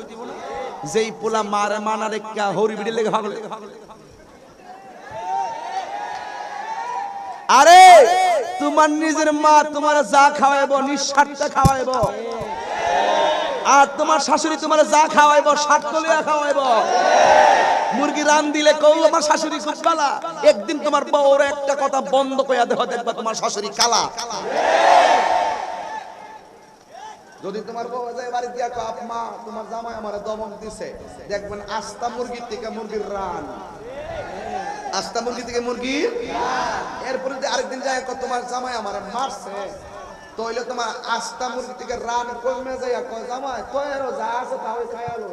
যেই পোলা মারে মানা রেখা হরি বিড়ি লেগে ভাগলে, আরে তোমার নিজের মা তোমার যা খাওয়াইবো নিঃস্বার্থে খাওয়াইবো, আর তোমার শাশুড়ি তোমার যা খাওয়াইবো স্বার্থ লিয়া খাওয়াইবো। মুরগি রান দিলে কও আমার শাশুড়ি খুব কালা, একদিন তোমার বউর একটা কথা বন্ধ কইয়া দেখো, দেখবা তোমার শাশুড়ি কালা। যদি তোমার বউ যায় বাড়ি দিয়া কো আপমা তোমার জামাই আমারে দমক দিছে, দেখবেন আস্তা মুরগির থেকে মুরগির রান, আস্তা মুরগি থেকে মুরগির। এরপরে যদি আরেকদিন যায় কো তোমার জামাই আমারে মারছে, তইলে তোমার আস্তা মুরগি থেকে রান কমে যায়, কো জামাই তোরও যা আছে তাও খায়ালো।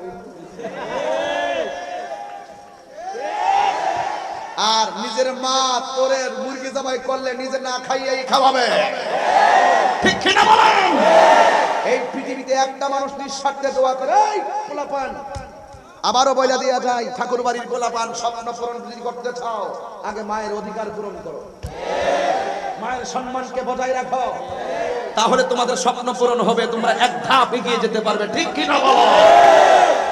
আর নিজের মা তোরে মুরগি জবাই করলে নিজে না খাইয়েই খাওয়াবে, ঠিক কিনা বলেন? এই পৃথিবীতে একটা মানুষ নিঃস্বার্থে দোয়া করে, এই পোলাপান আবারও বইলা দিয়া যায়, ঠাকুর বাড়ির পোলাপান স্বপ্ন পূরণ যদি করতে চাও আগে মায়ের অধিকার পূরণ করো, মায়ের সম্মানকে বজায় রাখো, তাহলে তোমাদের স্বপ্ন পূরণ হবে, তোমরা এক ধাপ এগিয়ে যেতে পারবে, ঠিক কি না বলো?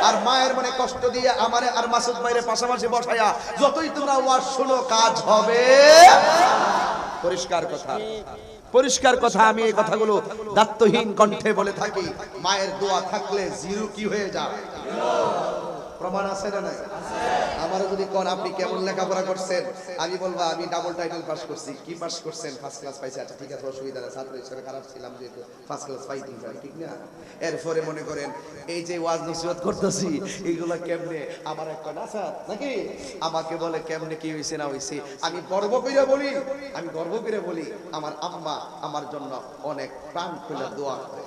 আর মায়ের মনে কষ্ট দিয়ে আমারে আর মাসুদ ভাইয়ের পাশাপাশি বসায়া যতই তোমরা ওয়াজ শুনো কাজ হবে। পরিষ্কার কথা, পরিষ্কার কথা, আমি এই কথাগুলো দায়িত্বহীন কণ্ঠে বলে থাকি। মায়ের দোয়া থাকলে জিরো কি হয়ে যায়, প্রমাণ আছে না নাই? আমারও যদি কোন আপনি কেমন লেখাপড়া করছেন, আমি বলবো আমি ডাবল টাইটেল পাস করছি। কি পাস করছেন? ফার্স্ট ক্লাস পাইছি। আচ্ছা ঠিক আছে, অসুবিধা নেই, ছাত্র হিসেবে খারাপ ছিলাম যেহেতু ফার্স্ট ক্লাস পাইতেই পারি, ঠিক না? এরপরে মনে করেন এই যে ওয়াজ নসিহত করতেছি এইগুলা কেমনে আমার একটা নাসাত নাকি, আমাকে বলে কেমনে কি হয়েছে না হয়েছে, আমি গর্ব করে বলি, আমি গর্ব করে বলি আমার আম্মা আমার জন্য অনেক প্রাণ খুলে দোয়া করে।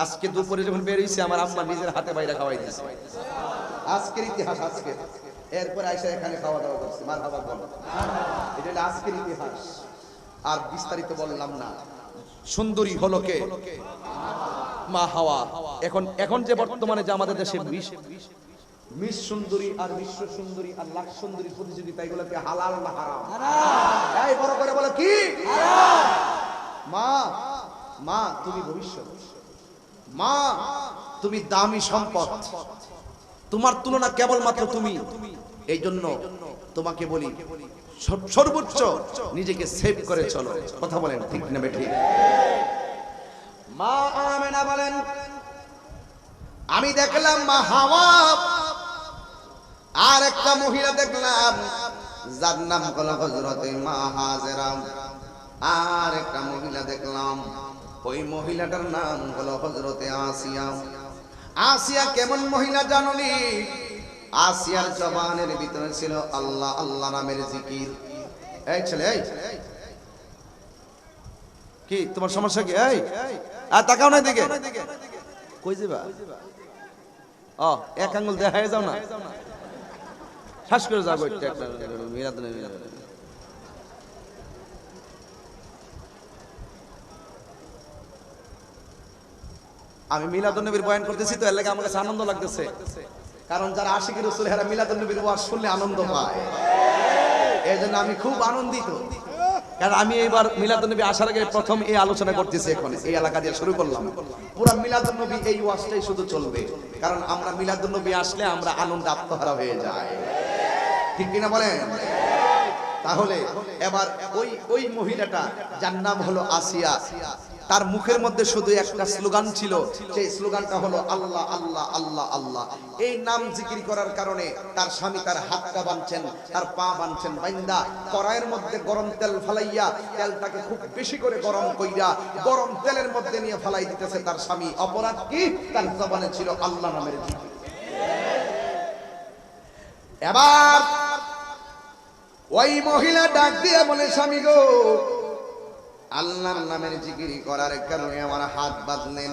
আজকে দুপুরে যখন বের হইছে আমার আম্মা নিজের হাতে বাইরে খাওয়াই দিয়েছে। আজকের ইতিহাস, আজকে এরপর আইসা এখানে খাওয়া দাওয়া করছে, মারহাবা বল। এটা হলো আজকের ইতিহাস, আর বিস্তারিত বললাম না। সুন্দরী হলো কে? মা হাওয়া। এখন যে বর্তমানে যে আমাদের দেশে মিস সুন্দরী আর বিশ্ব সুন্দরী আর লাখ সুন্দরী প্রতিযোগিতা, এগুলোকে হালাল না হারাম? এই বড় করে বলে কি? মা, মা তুমি ভবিষ্যৎ, মা তুমি দামি সম্পদ, তোমার তুলনা কেবলমাত্র তুমি। এই জন্য তোমাকে বলি সর্বোচ্চ নিজেকে সেভ করে চলো। কথা বলেন ঠিক না ঠিক? মা আমেনা বলেন আমি দেখলাম মা হাওয়া আর একটা মহিলা দেখলাম যার নাম হলো হযরতে মা হাজেরা, আর একটা মহিলা দেখলাম ওই মহিলাটার নাম হলো হযরতে আসিয়া। আসিয়া কেমন মহিলা জানোনি? আসিয়ার জবানের ভিতরে ছিল আল্লাহ আল্লাহ নামের জিকির। এই ছেলে, এই কি তোমার সমস্যা কি? এই আর তাকাও না দিকে, কই যাবা? ও এক আঙ্গুল দেখায় যাও না, শ্বাস করে যাবো একটা মিলাদ। আমি মিলাদুন নবীর বয়ান করতেছি তো এর লাগে আমার কাছে আনন্দ লাগতেছে, কারণ যারা আশিকি রাসূল এরা মিলাদুন নবীর ওয়াজ শুনলে আনন্দ পায়, এই জন্য আমি খুব আনন্দিত। কারণ আমি এইবার মিলাদুন নবী আসার আগে প্রথম এই আলোচনা করতেছি, এখন এই এলাকা দিয়ে শুরু করলাম। পুরা মিলাদুন নবী এই ওয়াজটাই শুধু চলবে, কারণ আমরা মিলাদুন নবী আসলে আমরা আনন্দ আত্মহারা হয়ে যাই, ঠিক কিনা বলেন? তাহলে এবার ওই মহিলাটা যার নাম হলো আসিয়া, তার মুখের মধ্যে শুধু একটা স্লোগান ছিল, সেই স্লোগানটা হলো আল্লাহ আল্লাহ আল্লাহ আল্লাহ। এই নাম জিকির করার কারণে তার স্বামী তার হাতটা বাঁধছেন, তার পা বাঁধছেন, বাইন্দা কড়াইয়ের মধ্যে গরম তেল ফালাইয়া তেলটাকে খুব বেশি করে গরম কইরা গরম তেলের মধ্যে নিয়ে ফালাই দিতেছে তার স্বামী। অপরাধ কি? তার জবানে ছিল আল্লাহ নামের জিকির। এবার ওই মহিলা ডাক দিয়ে বলে, স্বামী গো, আল্লাহর নামের জিকির করার কারণে আমার হাত বাঁধলেন,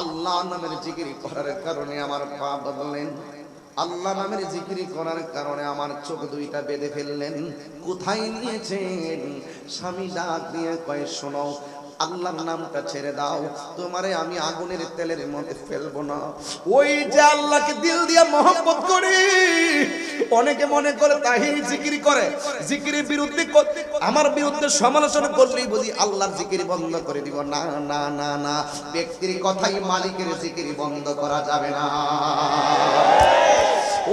আল্লাহর নামের জিকির করার কারণে আমার পা বাঁধলেন, আল্লাহ নামের জিকির করার কারণে আমার চোখ দুইটা বেঁধে ফেললেন। কোথায় নিয়েছেন? স্বামী ডাক দিয়ে কয়, শোনো, আল্লাহর নামটা ছেড়ে দাও, তোমারে আমি আগুনের তেলের মধ্যে ফেলবো না। ওই যে আল্লাহকে দিল দিয়ে মহব্বত করি, অনেকে মনে করে তাহিরি জিকির করে, জিকিরের বিরুদ্ধে আমার বিরুদ্ধে সমালোচনা করলেই বুঝি আল্লাহর জিকির বন্ধ করে দিব। না না না না, ব্যক্তির কথাই মালিকের জিকির বন্ধ করা যাবে না।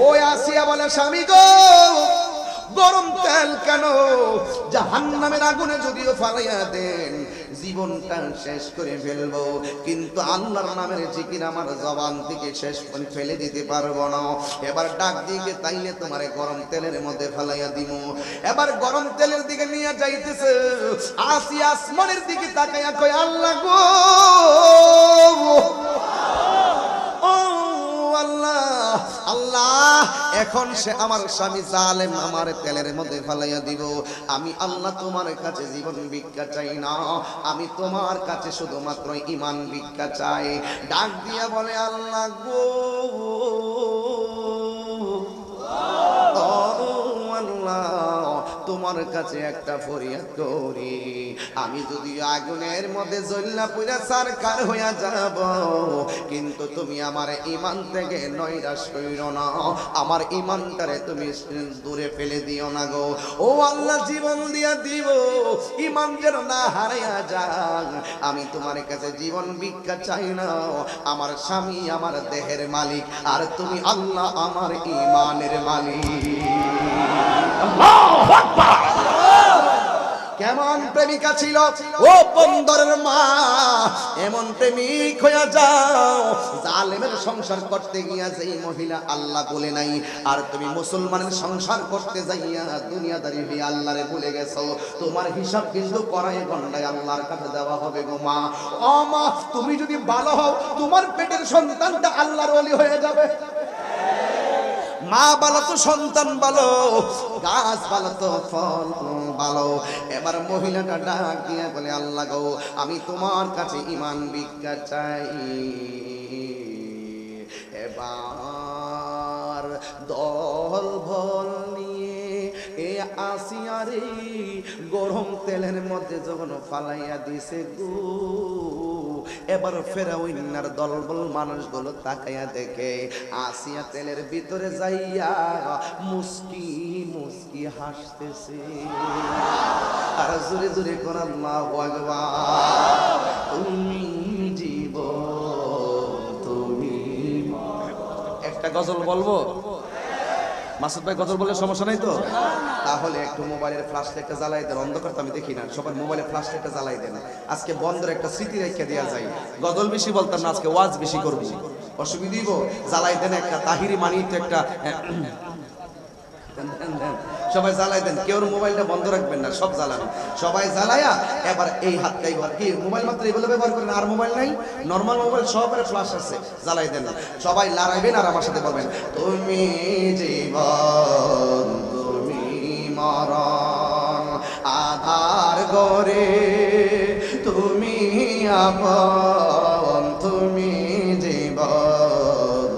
ওই আসিয়া বলে, স্বামী গো, গরম তেল কেন? জাহান্নামের আগুনে যদিও ফালাইয়া দেন, জীবনটা শেষ করে ফেলবো, কিন্তু আল্লাহর নামের জিকির আমার জবান থেকে শেষ করে ফেলে দিতে পারবো না। এবার ডাক দিকে তাইলে তোমারে গরম তেলের মধ্যে ফালাইয়া দিব। এবার গরম তেলের দিকে নিয়ে যাইতেছে, আসিয়া আসমানের দিকে তাকাইয়া কয়, আল্লাহ গো, আল্লাহ আল্লাহ, এখন সে আমার স্বামী জালেম, আমার তেলের মধ্যে ফালাইয়া দিব। আমি আল্লাহ তোমার কাছে জীবন ভিক্ষা চাই না, আমি তোমার কাছে শুধুমাত্র ঈমান ভিক্ষা চাই। ডাক দিয়া বলে, আল্লাহ গো, তোমার কাছে একটা ফরিয়াদ করি, আমি যদি আগুনের মধ্যে জ্বললা পুরা সরকার হইয়া যাব, কিন্তু তুমি আমার ঈমান থেকে নৈরাশ কইরো না, আমার ঈমানটারে তুমি দূরে ফেলে দিও না গো। ও আল্লাহ, জীবন দিয়া দিব, ঈমান যেন না হারাইয়া যাক। আমি তোমার কাছে জীবন ভিক্ষা চাই না, আমার স্বামী আমার দেহের মালিক, আর তুমি আল্লাহ আমার ঈমানের মালিক। কেমন প্রেমিকা ছিল ও বন্দরের মা, এমন প্রেমিক হইয়া যাও। জালেমের সংসার করতে গিয়া যেই মহিলা আল্লাহ বলে নাই, আর তুমি মুসলমানের সংসার করতে যাইয়া দুনিয়াদারি হয়ে আল্লাহরে ভুলে গেছো, তোমার হিসাব কিন্তু করাই গন্ডায় আল্লাহর কাছে দেওয়া হবে গো মা। ও মা, তুমি যদি ভালো হও, তোমার পেটের সন্তানটা আল্লাহর ওলি হয়ে যাবে। মা ভালো তো সন্তান ভালো, গাছ ভালো তো ফল ভালো। এবার মহিলাটা ডাক দিয়ে বলে, আল্লাহ গো, আমি তোমার কাছে ঈমান ভিক্ষা চাই। এবার দল ভল নিয়ে এ আসিয়ারে গরম তেলের মধ্যে যখন ফালাইয়া দিছে গো, এবার ফেরাউনার দলবল মানুষগুলো তাকাইয়া দেখে আসিয়া তেলের ভিতরে যাইয়া মুস্কি মুস্কি হাসতেছে। আর জোরে জোরে কোন আল্লাহু আকবার। তুমি জীবন, তুমি। একটা গজল বলবো? মাসুদ ভাই গজল বললে সমস্যা নাই তো? তাহলে একটু মোবাইলের ফ্ল্যাশ লাইটটা জ্বালাই দেন, অন্ধকার তো আমি দেখি না, সবার মোবাইলের ফ্ল্যাশ লাইটটা জ্বালাই দেন। আজকে বন্ধের একটা স্মৃতি রেখে দেওয়া যায়। গজল বেশি বলতাম না, আজকে ওয়াজ বেশি করব, অসুবিধা দিব। জ্বালাই দেন একটা তাহিরি মানি তো একটা, সবাই জ্বালাই দেন, কেউ মোবাইলটা বন্ধ রাখবেন না, সব জ্বালানো, সবাই জ্বালায়া। এবার এই হাতটাই কি মোবাইল মাত্র এগুলো ব্যবহার করেন, আর মোবাইল নাই, নর্মাল মোবাইল সবার ফ্ল্যাশ আছে, জ্বালাই দেন। সবাই লড়াইবেন আর আমার সাথে বলবেন, তুমি জীবন, তুমি মরণ, আধার গরে তুমি আপন, তুমি জীবন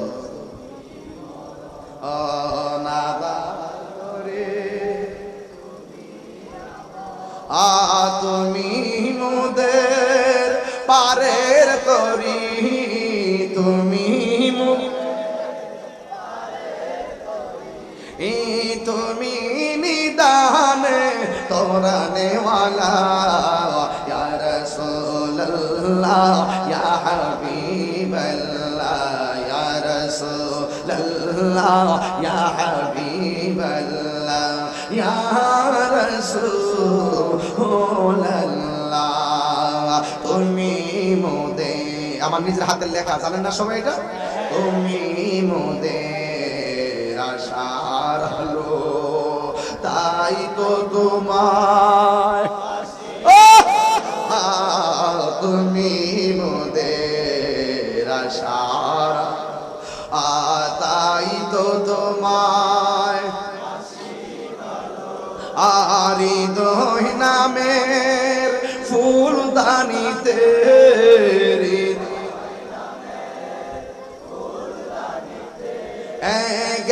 তুমি মোদের পারের তরি, তুমি তুমি নিদানে তোরানে ওয়ালা, ইয়া রাসূলুল্লাহ ইয়া হাবিবাল্লাহ, ইয়া রাসূলুল্লাহ ইয়া হাবিবাল্লাহ, ইয়া রাসূলুল্লাহ। তুমি মোদের, আমার নিজের হাতের লেখা, জানেন না সবাই এটা? তুমি মোদের আশার আলো, তাই তো তোমায়, তুমি মোদের আশার, তাই তো তোমায় আরি দই নামের ফুলদানিতে, এক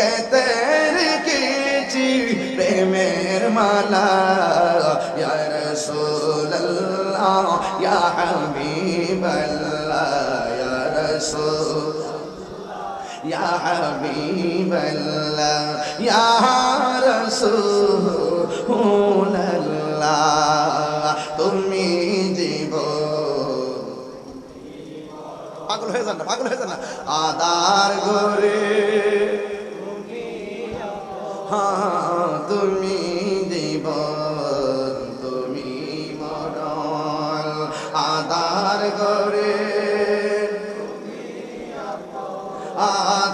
ইয়া রাসূল ইয়া হাবিবাল্লাহ ইয়া রাসূলুল্লাহ তুমি জীবন পাগল হয়ে যান না আদার গরে হ্যাঁ তুমি জীবন তুমি মরণ আদার গরে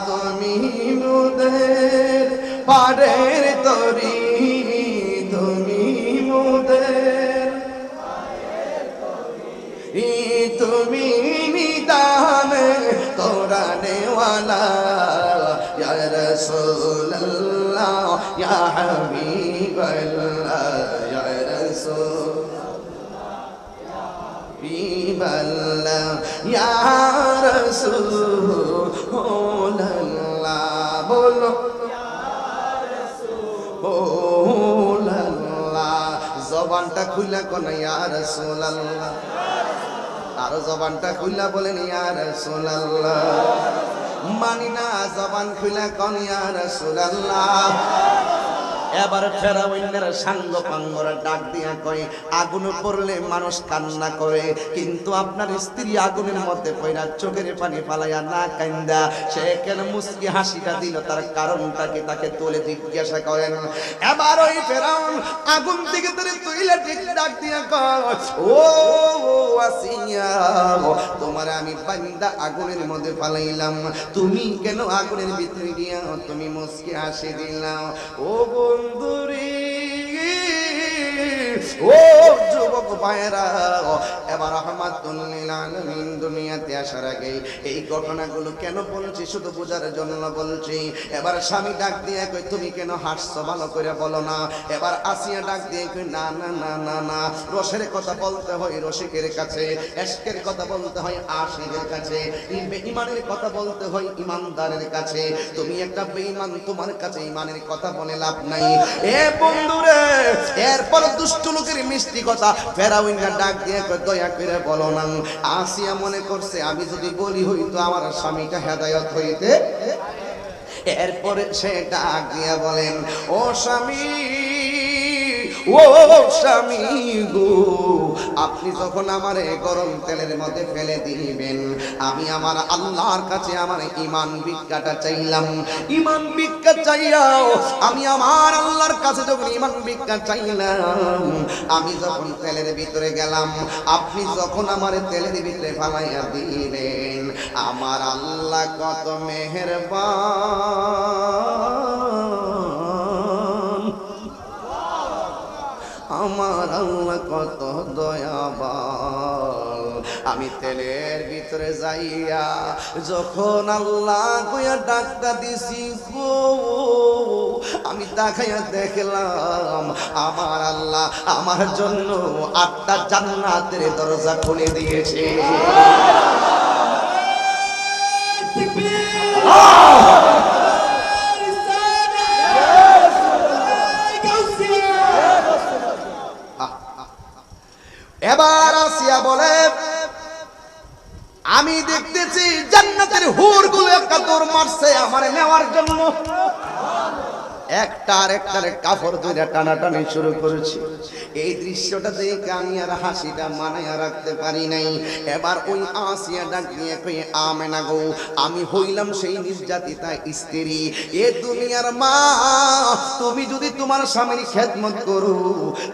তুমি মুদের পারের তরি তুমি মুদের তুমি নিদান কোরআনে ওয়ালা ইয়া রাসূলুল্লাহ ইয়া হাবিবাল্লাহ ইয়া রাসূলুল্লাহ ইয়া রাসূলুল্লাহ বলো জবানটা খুইলা কোন ইয়া রাসূলুল্লাহ আর জবানটা খুইলা বলেন ইয়া রাসূলুল্লাহ মানি না জবান খুইলা কোন ইয়া রাসূলুল্লাহ এবার ফেরাউনের সাঙ্গ পাঙ্গরা ডাক দিয়া কয় আগুন পড়লে মানুষ কান্না করে কিন্তু আপনার স্ত্রী আগুনের মধ্যে পড়া চোখের পানি ফালাইয়া না কান্দা সে কেন মুস্কি হাসিটা দিল তার কারণটা কি তাকে তুলে জিজ্ঞাসা করেন এবার ওই ফেরাউন আগুন থেকে ধরে তুইলা ঠিক ডাক দিয়া কয় ও আসিয়া তোমার আমি বান্দা আগুনের মধ্যে ফালাইলাম তুমি কেন আগুনের ভিতরে গিয়া তুমি মুস্কি হাসি দিলাম ও বন্ধুরি ও যুবক ভাইরা এবার রহমাতুল লিল আলামিন দুনিয়াতে আসার আগে এই ঘটনাগুলো কেন বলছি শুধু বোঝার জন্য বলছি এবার স্বামী ডাক দিয়ে কই তুমি কেন হাসছো ভালো করে বলো না এবার আসিয়া ডাক দিয়ে কই না না না না না রসের কথা বলতে হয় রসিকের কাছে ইশকের কথা বলতে হয় আশিকের কাছে বেঈমানের কথা বলতে হয় ইমানদারের কাছে তুমি একটা বেঈমান তোমার কাছে ইমানের কথা বলে লাভ নাই এ বন্ধুরে এরপর দুষ্ট লোকের মিষ্টি কথা ফেরাউনরা ডাক দিয়ে দয়া করে বলো না আসিয়া মনে করছে আমি যদি বলি হইতো আমার স্বামীটা হেদায়েত হইতে এরপরে সে ডাক দিয়ে বলেন ও স্বামী ও স্বামী গো আপনি যখন আমারে গরম তেলের মধ্যে ফেলে দিবেন আমি আমার আল্লাহর কাছে আমার ঈমান ভিক্ষাটা চাইলাম ঈমান ভিক্ষা চাইয়াও আমি আমার আল্লাহর কাছে যখন ঈমান ভিক্ষা চাইলাম আমি যখন তেলের ভিতরে গেলাম আপনি যখন আমারে তেলের ভিতরে ফালাইয়া দিলেন আমার আল্লাহ কত মেহেরবান আমার আল্লাহ কত দয়াবান আমি তেলের ভিতরে যাইয়া যখন আল্লাহ কইয়া ডাকটা দিছি গো আমি তাকাইয়া দেখলাম আমার আল্লাহ আমার জন্য 8টা জান্নাতের দরজা খুলে দিয়েছে এবার আসিয়া বলে আমি দেখতেছি জান্নাতের হুরগুলো একটা দৌড় মারছে আমার নেওয়ার জন্য একটার কাপড় ধরে টানাটানি শুরু করেছি এই দৃশ্যটা দেখে আমি আর হাসিটা মানাইয়া রাখতে পারি নাই এবার ওই আসিয়া ডাক নিয়ে কয়ে আমেনা গো আমি হইলাম সেই নির্যাতিতা স্ত্রী এ দুনিয়ার মা তুমি যদি তোমার স্বামীর খেদমত করো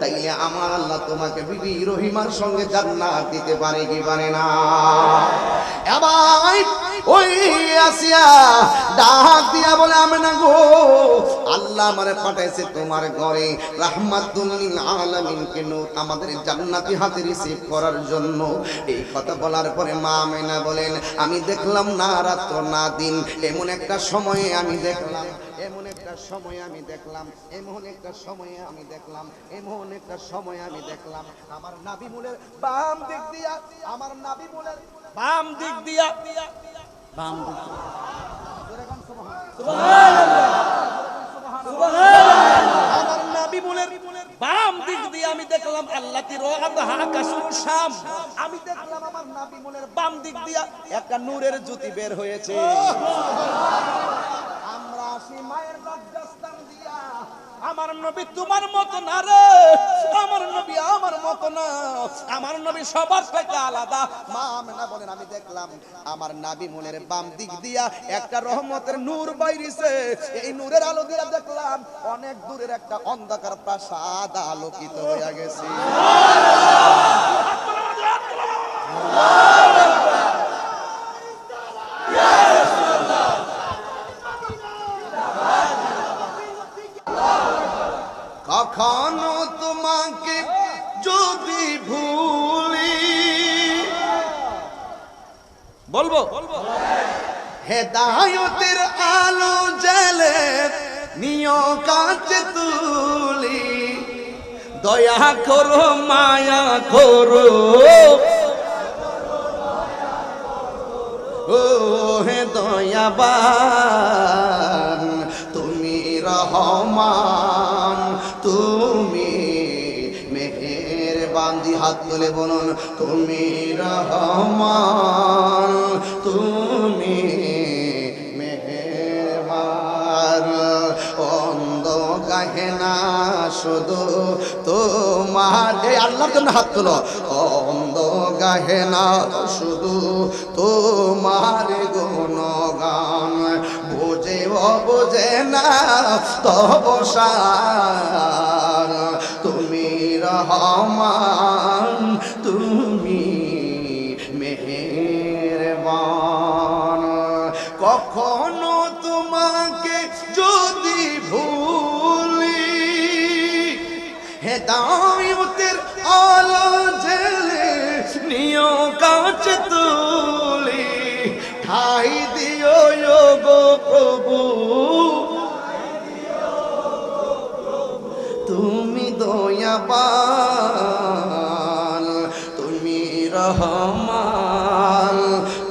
তাইলে আমার আল্লাহ তোমাকে বিবি রহিমার সঙ্গে জান্নাত দিতে পারে কি পারে না এবার ওই আসিয়া ডাক দিয়া বলে আমেনা গো আল্লাহ আমারে পাঠাইছে তোমার ঘরে রাহমাতুল লিল আলামিনকে নূর আমাদের জান্নাতি হাতে রিসিভ করার জন্য এই কথা বলার পরে মা আমেনা বলেন আমি দেখলাম না রাত না দিন এমন একটা সময়ে আমি দেখলাম আমার নাবিমুলের বাম দিক দিয়া আমার নাবিমুলের বাম দিক দিয়া সুবহানাল্লাহ আমার নাবিমুলের বাম দিক দিয়ে আমি দেখলাম আল্লাতি রাআহা কাসুর শাম, আমি দেখলাম আমার নবী মনের বাম দিক দিয়ে একটা নূরের জ্যোতি বের হয়েছে। আমরা আসি মায়ের লজ্জাস্থান দিয়া, আমার নবী তোমার মত না রে, আমার নবী আমার মত না, আমার নবী সবার থেকে আলাদা। মা আমেনা বলেন আমি দেখলাম আমার নবী মনের বাম দিক দিয়া একটা রহমতের নূর বাইরিছে। এই নূরের আলো দিয়া দেখলাম অনেক দূরের একটা অন্ধকার প্রাসাদ আলোকিত হয়ে গেছে। কখনো তোমাকে যদি ভুলি, বলবো হেদায়েতের আলো জ্বেলে নিয় কাছে তুলি, দয়া করো মায়া করো ও হে দয়াবান, তুমি রহমান, তুমি মেহেরবান। দি হাত তুলে বলুন তুমি রহমান, তুমি মেহেরবান। অন্ধ গাহে না শুধু তোমার, এই আল্লাহর জন্য হাত তুলো। অন্ধ গাহে না শুধু তোমার গুণগান, বোঝে ও বোঝে না তবসান, তুমি রহমান, তুমি মেহেরবান। কখনো তোমাকে যদি ভুলি, হেদায়েতের আলো জ্বেলে নিয় কাছে তুলি, ঠাই দিও গো প্রভু, তুমি দয়াবান, তুমি রহমান,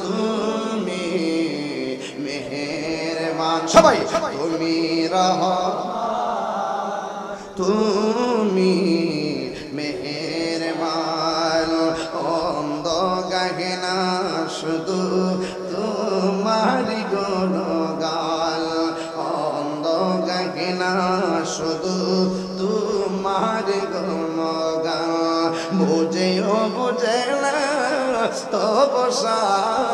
তুমি মেহেরবান। সবাই তুমি রহমান, তুমি মেহেরবান। অন্ধ গাহে না শুধু তোমার গুণগান, অন্ধ গাহে না শুধু তোমার গুণগান, বুঝে ও বুঝে না তবসান,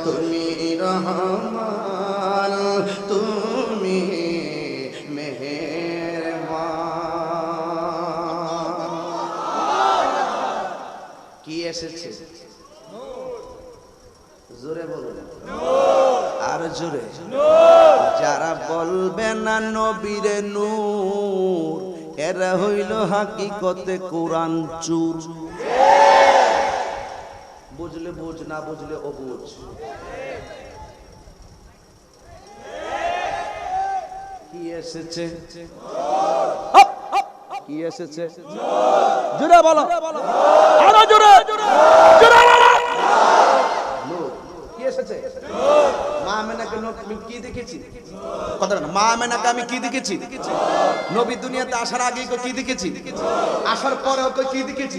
তুমি রহমান, তুমি মেহেরবান। কি এসেছে? জোরে বলুন, আর জোরে। যারা বলবে না নবীরে নূর, এরা হইল হাকিকতে কোরআন চুর। বুঝলে বুঝ, না বুঝলে অবুঝ। কি এসেছে? কি এসেছে? জোরে বলো, আরো জোরে, জোরে বলো। কি এসেছে? মা আমেনাকে আমি কি দেখেছি? কথা না, মা আমেনাকে আমি কি দেখেছি? নবী দুনিয়াতে আসার আগে কি দেখেছি? আসার পরে ওকে কি দেখেছি?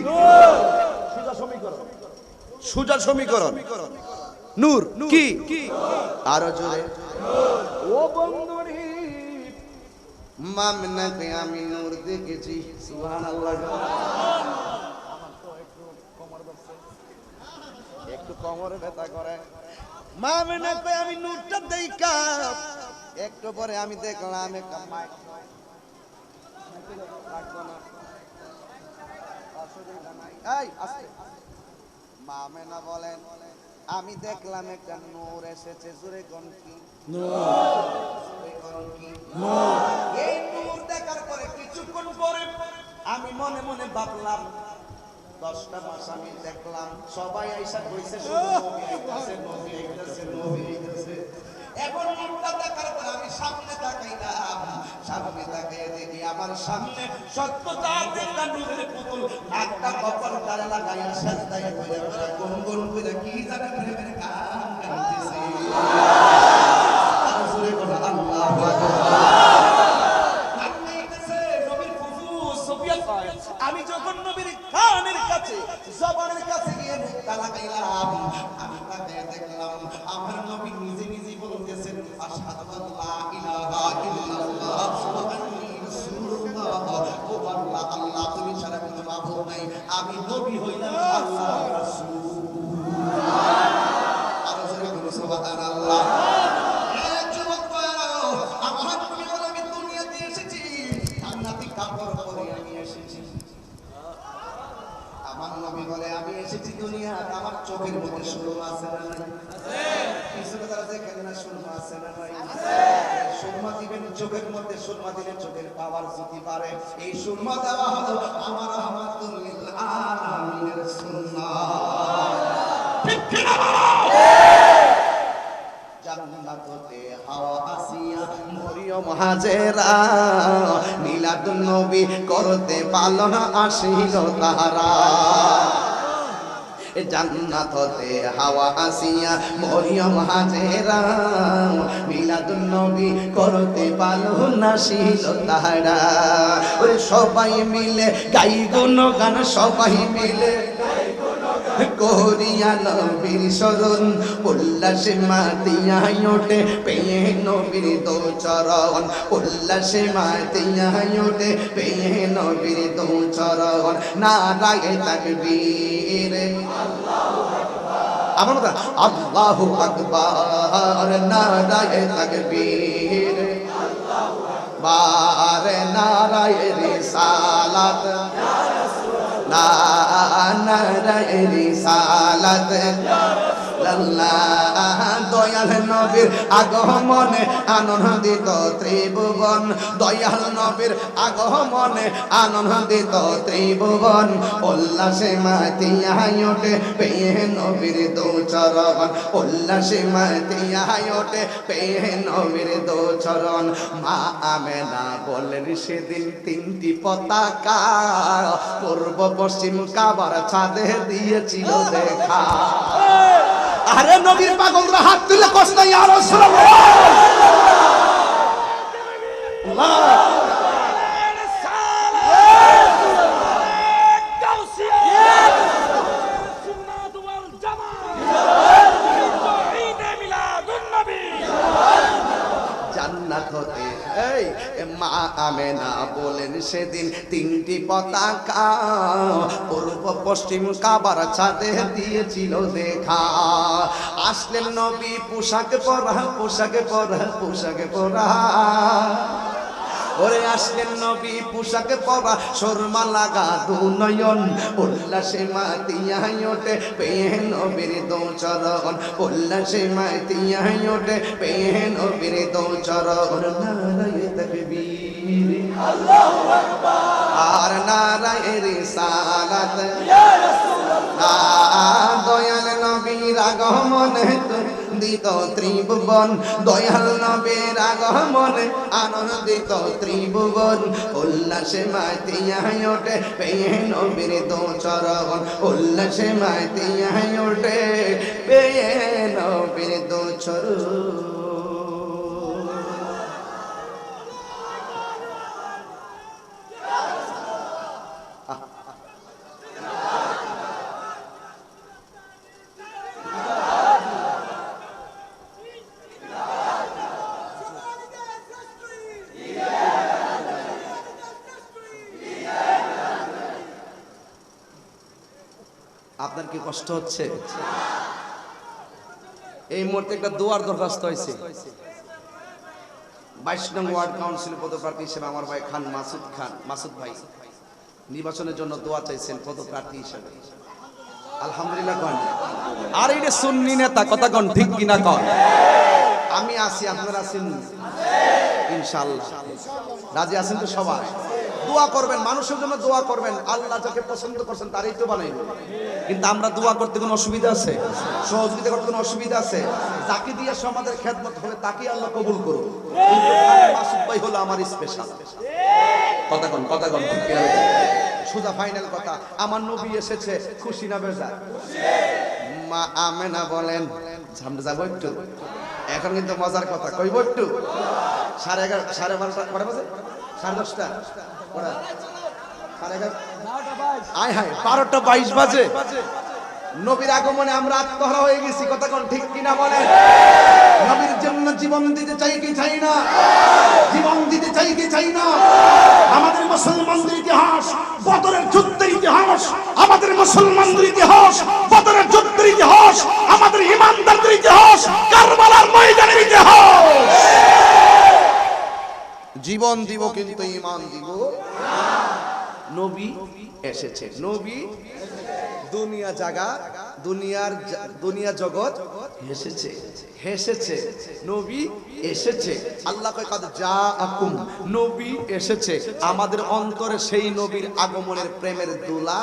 সোজা সমীকরণ, সোজা সমীকরণ, নূর। কি? আরো জোরে। ও বন্ধুরি, মা আমেনাকে আমি নূর দেখেছি। সুবহানাল্লাহ। একটু কোমরে ব্যথা করে। মা আমেনাকে আমি নূরটা দেখা একটু পরে আমি দেখলাম একটা মাইক। মা আমেনা বলেন আমি দেখলাম একটা নূর এসেছে। জোরে কোন কি? এই নূর দেখার পরে কিছুক্ষণ পরে আমি মনে মনে ভাবলাম 10টা মাস আমি দেখলাম সবাই আইসা কইছে নবী আইতাছে, নবী আইতাছে, নবী আইতাছে। এখন নূরটা দেখার পর আমি সামনে তাকাইলাম, সামনে তাকিয়ে দেখি আমার সামনে সত্যতার একটা নূরের পুতুল একটা কপাল তারে লাগাইয়া সাজদায় কইরা গুনগুন কইরা কি জানি প্রেমের গান গাইতেছে। আর জোরে বলো আল্লাহু আকবার। গান গাইতেছে, নবীর চোখের মধ্যে সুরমা আছে না নাই? পিছনে যারা দেখেন না সুরমা আছে না নাই? সুরমা দিবেন চোখের মধ্যে, সুরমা দিলে চোখের পাওয়ার যদি বাড়ে। এই সুরমা দেওয়া হলো আমার রহমাতুল লিল আলামিনের সুন্নাহ। ঠিক কি না? জান্নাতে হাওয়া আসিয়া মরিয়ম হাজেরা মিলাদুন নবী করতে পালন আসিল তাহারা। জান্নাত হতে হাওয়া আসিয়া মরিয়ম হাজেরা মিলাদুন নবী করতে পালন আসিল তাহারা। ওরে সবাই মিলে গাই গুণগান, সবাই মিলে করিয়া নবীর শরণ, উল্লাসে মাতিয়া ওঠে পেয়ে নবীর দোচরণ, উল্লাসে মাতিয়া ওঠে পেয়ে নবীর দোচরণ। নারায়ে তাকবীর, আমার কথা আল্লাহু আকবার, নারায়ে তাকবীর, বারে নারায়ে রিসালাত, নারায়ে রিসালাত, দয়াল নবীর আগমনে আনন্দিত ত্রিভুবন, দয়াল নবীর আগমনে আনন্দিত ত্রিভুবন, উল্লাসে মাতিয়া ওঠে পেয়ে নবীর দোচরণ, উল্লাসে মাতিয়া ওঠে পেয়ে নবীর দোচরণ। মা আমেনা বলেন সেদিন তিনটি পতাকা পূর্ব পশ্চিম কাবার ছাদে দিয়েছিল দেখা। আরে নবীর পাগলরা হাত তুলে কষ্ট ইয়া রাসূলুল্লাহ। জান্নাত হতে এই মা আমেনা বলেন সেদিন তিনটি পতাকা পূর্ব পশ্চিম কাবার ছাদে দিয়েছিল দেখা। আসলেন নবী পোশাক পরা, পোশাক পরা, পোশাক পরা, ওরে আসলেন নবী পোশাক পরা, সুরমা লাগা দুনয়ন, উল্লাসে মাতিয়া ওঠে পেয়ে নবীর দোচরণ, উল্লাসে মাতিয়া ওঠে পেয়ে নবীর দোচরণ। নারায়ে তাকবীর, আল্লাহু আকবার, আর নারায়ে রিসালাত, ইয়া রাসূলুল্লাহ। দয়াল নবীর আগমনে আনন্দিত ত্রিভুবন, দয়াল নবীর আগমনে আনন্দিত ত্রিভুবন, উল্লাসে মাতিয়া ওঠে পেয়ে নবীর দোচরণ, উল্লাসে মাতিয়া ওঠে পেয়ে নবীর দোচরণ। আপনার কি কষ্ট হচ্ছে? এই মুহূর্তে একটা দোয়ার দরখাস্ত হয়েছে। 22 নং ওয়ার্ড কাউন্সিল পদপ্রার্থী হিসেবে আমার ভাই খান মাসুদ ভাই নির্বাচনের জন্য দোয়া চাইছেন পদপ্রার্থী হিসেবে। আলহামদুলিল্লাহ কোন। আর এটা সুন্নি নেতা, কথা কোন ঠিক কিনা কোন? আমি আছি, আপনারা আছেন ইনশাআল্লাহ। রাজি আছেন তো সবাই? দোয়া করবেন, মানুষের জন্য দোয়া করবেন। আল্লাহ যাকে পছন্দ করছেন তারই তো বানাইবেন। কিন্তু আমরা দোয়া করতে কোনো অসুবিধা আছে? সহযোগিতা করতে কোনো অসুবিধা আছে? যাকে দিয়ে সমাজের খেদমত হবে তাকে আল্লাহ কবুল করুন। মাসুদ ভাই হলো আমার স্পেশাল। কথা কোন, কথা কোন ঠিক কি? সোজা ফাইনাল কথা, আমার নবী এসেছে, খুশি না বেজার? মা আমেনা বলেন সামনে যাবো একটু। এখন কিন্তু মজার কথা কইব একটু। 11:30 12:30 কটা বাজে? 10:30 আয় হায় 12:22 বাজে। নবীর আগমনে আমরা আত্মহারা হয়ে গেছি, কথা কোন ঠিক কিনা বলেন? নবীর জন্য জীবন দিতে চাই কি চাই না? জীবন দিতে চাই কি চাই না? আমাদের মুসলমানদের ইতিহাস বদরের যুদ্ধের ইতিহাস, আমাদের মুসলমানদের ইতিহাস বদরের যুদ্ধের ইতিহাস, আমাদের ঈমানদারদের ইতিহাস কারবালার ময়দানের ইতিহাস। জীবন দিব কিন্তু ঈমান দিব না। নবী এসেছে, নবী দুনিয়া জাগা, দুনিয়া জগৎ হেসেছে, হেসেছে, নবী এসেছে। আল্লাহ কয় কাদ জাআকুম, নবী এসেছে। আমাদের অন্তরে সেই নবীর আগমনের প্রেমের দোলা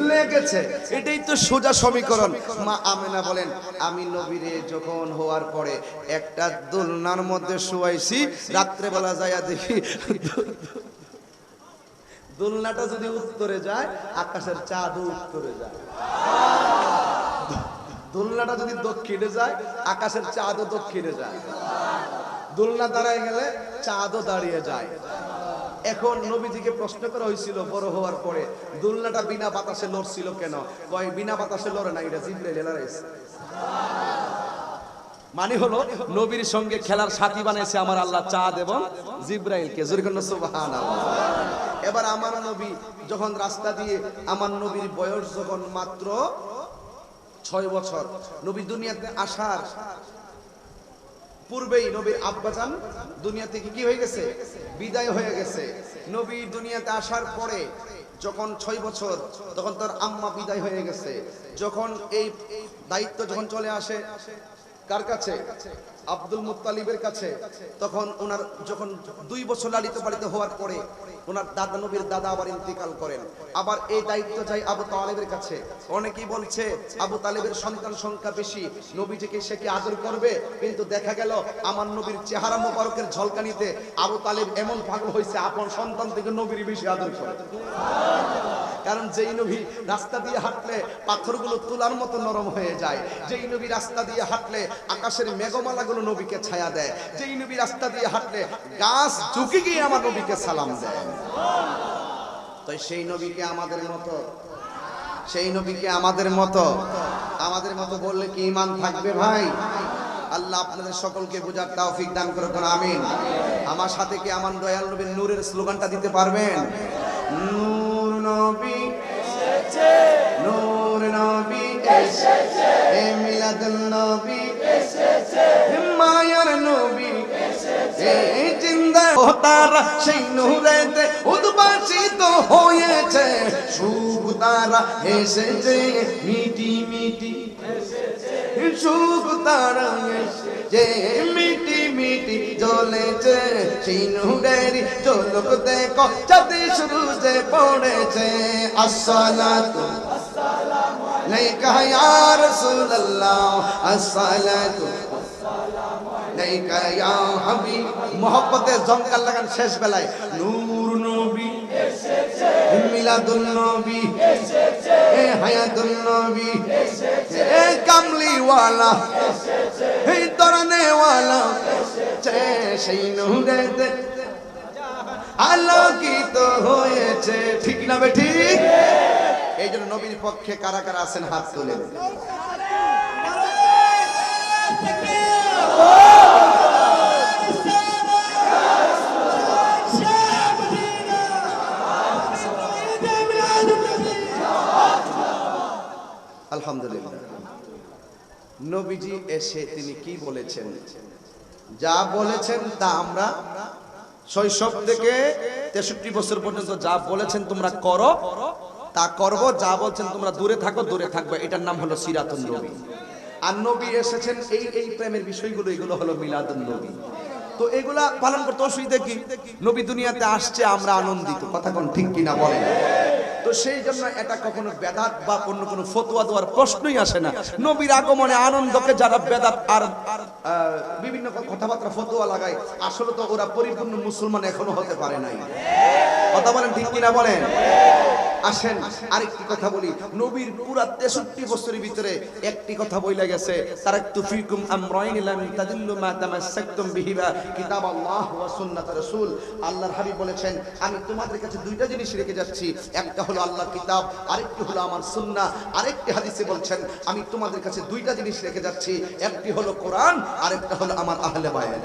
লেগেছে। এটাই তো সোজা সমীকরণ। মা আমেনা বলেন, আমি নবীরে যখন হওয়ার পরে একটা দোলনার মধ্যে শুয়াইছি, রাত্রে বেলা যাইয়া দেখি দোলনাটা যদি উত্তরে যায়, আকাশের চাঁদও উত্তরে যায়। দোলনাটা যদি দক্ষিণে যায়, আকাশের চাঁদও দক্ষিণে যায়। দোলনা দাঁড়ায় গেলে চাঁদও দাঁড়িয়ে যায়। এখন নবীজিকে প্রশ্ন করা হয়েছিল বড় হওয়ার পরে, দোলনাটা বিনা বাতাসে লড়ছিল কেন? কয় বিনা বাতাসে লড়ে না, এটা জিবরাইল এলাইছে। মানে হলো নবীর সঙ্গে খেলার সাথী বানাইছে আমার আল্লাহ চাঁদ এবং জিবরাইলকে। জোরে কোন সুবহানাল্লাহ। এবার আমার নবী যখন রাস্তা দিয়ে, আমার নবীর বয়স যখন মাত্র 6 বছর, নবী দুনিয়াতে আসার পূর্বেই নবীর আব্বাজান দুনিয়া থেকে কি হয়ে গেছে? বিদায় হয়ে গেছে। নবী দুনিয়াতে আসার পরে যখন 6 বছর, তখন তার আম্মা বিদায় হয়ে গেছে। যখন এই দায়িত্ব যখন চলে আসে কার কাছে? আব্দুল মুত্তালিবের কাছে। তখন ওনার যখন 2 বছর লালিত পালিত হওয়ার পরে ওনার দাদা, নবীর দাদা আবার ইন্তিকাল করেন। আবার এই দায়িত্ব যায় আবু তালেবের কাছে। অনেকেই বলছে আবু তালেবের সন্তান সংখ্যা বেশি, নবীজিকে সে কি আদর করবে? কিন্তু দেখা গেল আমার নবীর চেহারা মোবারকের ঝলকানিতে আবু তালেব এমন পাগল হয়েছে, আপন সন্তান থেকে নবীর বেশি আদর করে। কারণ যেই নবী রাস্তা দিয়ে হাঁটলে পাথরগুলো তুলার মতো নরম হয়ে যায়, যেই নবী রাস্তা দিয়ে হাঁটলে আকাশের মেঘমালাগুলো নবীকে ছায়া দেয়, যেই নবী রাস্তা দিয়ে হাঁটলে গাছ ঝুঁকে গিয়ে আমার নবীকে সালাম দেয়। তাই সেই নবীকে আমাদের মতো, সেই নবীকে আমাদের মতো বললে কি ঈমান থাকবে ভাই? আল্লাহ আপনাদের সকলকে বোঝার তৌফিক দান করুন, আমিন। আমার সাথে কি আমার দয়াল নবীর নূরের স্লোগানটা দিতে পারবেন? নূর নবী এসেছে, নূর নবী এসেছে, এ মিলাদুন নবী এসেছে, মায়ার নবী এসেছে, এই জিন্দা ও তারা সেই নূরেতে উদ্ভাসিত হয়েছে। শুভ তারা এসেছে, মিটি মিটি এসেছে, শুভ তারা এসেছে, মিটি মিটি জ্বলেছে। সেই নূরের ঝলক দেখো চাঁদে সূরজে পড়েছে। আসসালাতু আসসালামু আলাইকা ইয়া রাসূলুল্লাহ, আসসালাতু আসসালামু আলাইকা ইয়া হাবিব। মোহব্বতের জমকাল লাগান শেষ বেলায়। নূর নবী এসেছে, মিলাদুন নবী এসেছে, এ হায়াতুন নবী এসেছে, এ কামলিওয়ালা এসেছে, এই তরনেওয়ালা এসেছে। সেই নূরেতে আলোকিত হয়েছে। ঠিক না বে ঠিক? এই জন্য নবীর পক্ষে কারা কারা আছেন হাত তুলেন। আলহামদুলিল্লাহ। নবীজি এসে তিনি কি বলেছেন? যা বলেছেন তা আমরা শৈশব থেকে 63 বছর পর্যন্ত যা বলেছেন তোমরা করো তা করব, যা বলছেন তোমরা দূরে থাকো দূরে থাকবে। এটার নাম হলো সিরাতুন নবী। আর নবী এসেছেন এই প্রেমের বিষয়গুলো, এগুলো হলো মিলাদুন নবী। তো এগুলা পালন করতে অসুবিধা কি? নবী দুনিয়াতে আসছে, আমরা আনন্দিত। কথা কোন ঠিক কিনা বলেন? তো সেই জন্য এটা কখনো বেদাত বা অন্য কোনো ফতোয়া দেওয়ার প্রশ্নই আসে না। নবীর আগমনে আনন্দকে যারা বেদাত আর বিভিন্ন কথাবার্তা ফতোয়া লাগায়, আসলে তো ওরা পরিপূর্ণ মুসলমান এখনো হতে পারে নাই। কথা বলেন ঠিক কিনা বলেন? আসেন আরেকটি কথা বলি। নবীর পুরা 63 বছরের ভিতরে একটি কথা বইলা গেছে, তারাকতু ফিকুম আমরাইন লাম তাদিল্লু মা তামাসসাকতুম বিহিমা কিতাবাল্লাহ ওয়া সুন্নাত রাসূল। আল্লাহর হাবিব বলেছেন, আমি তোমাদের কাছে দুইটা জিনিস রেখে যাচ্ছি, একটা হলো আল্লাহর কিতাব, আরেকটি হলো আমার সুন্নাহ। আরেকটি হাদিসে বলছেন, আমি তোমাদের কাছে দুইটা জিনিস রেখে যাচ্ছি, একটি হলো কোরআন, আরেকটা হলো আমার আহলে বায়াত।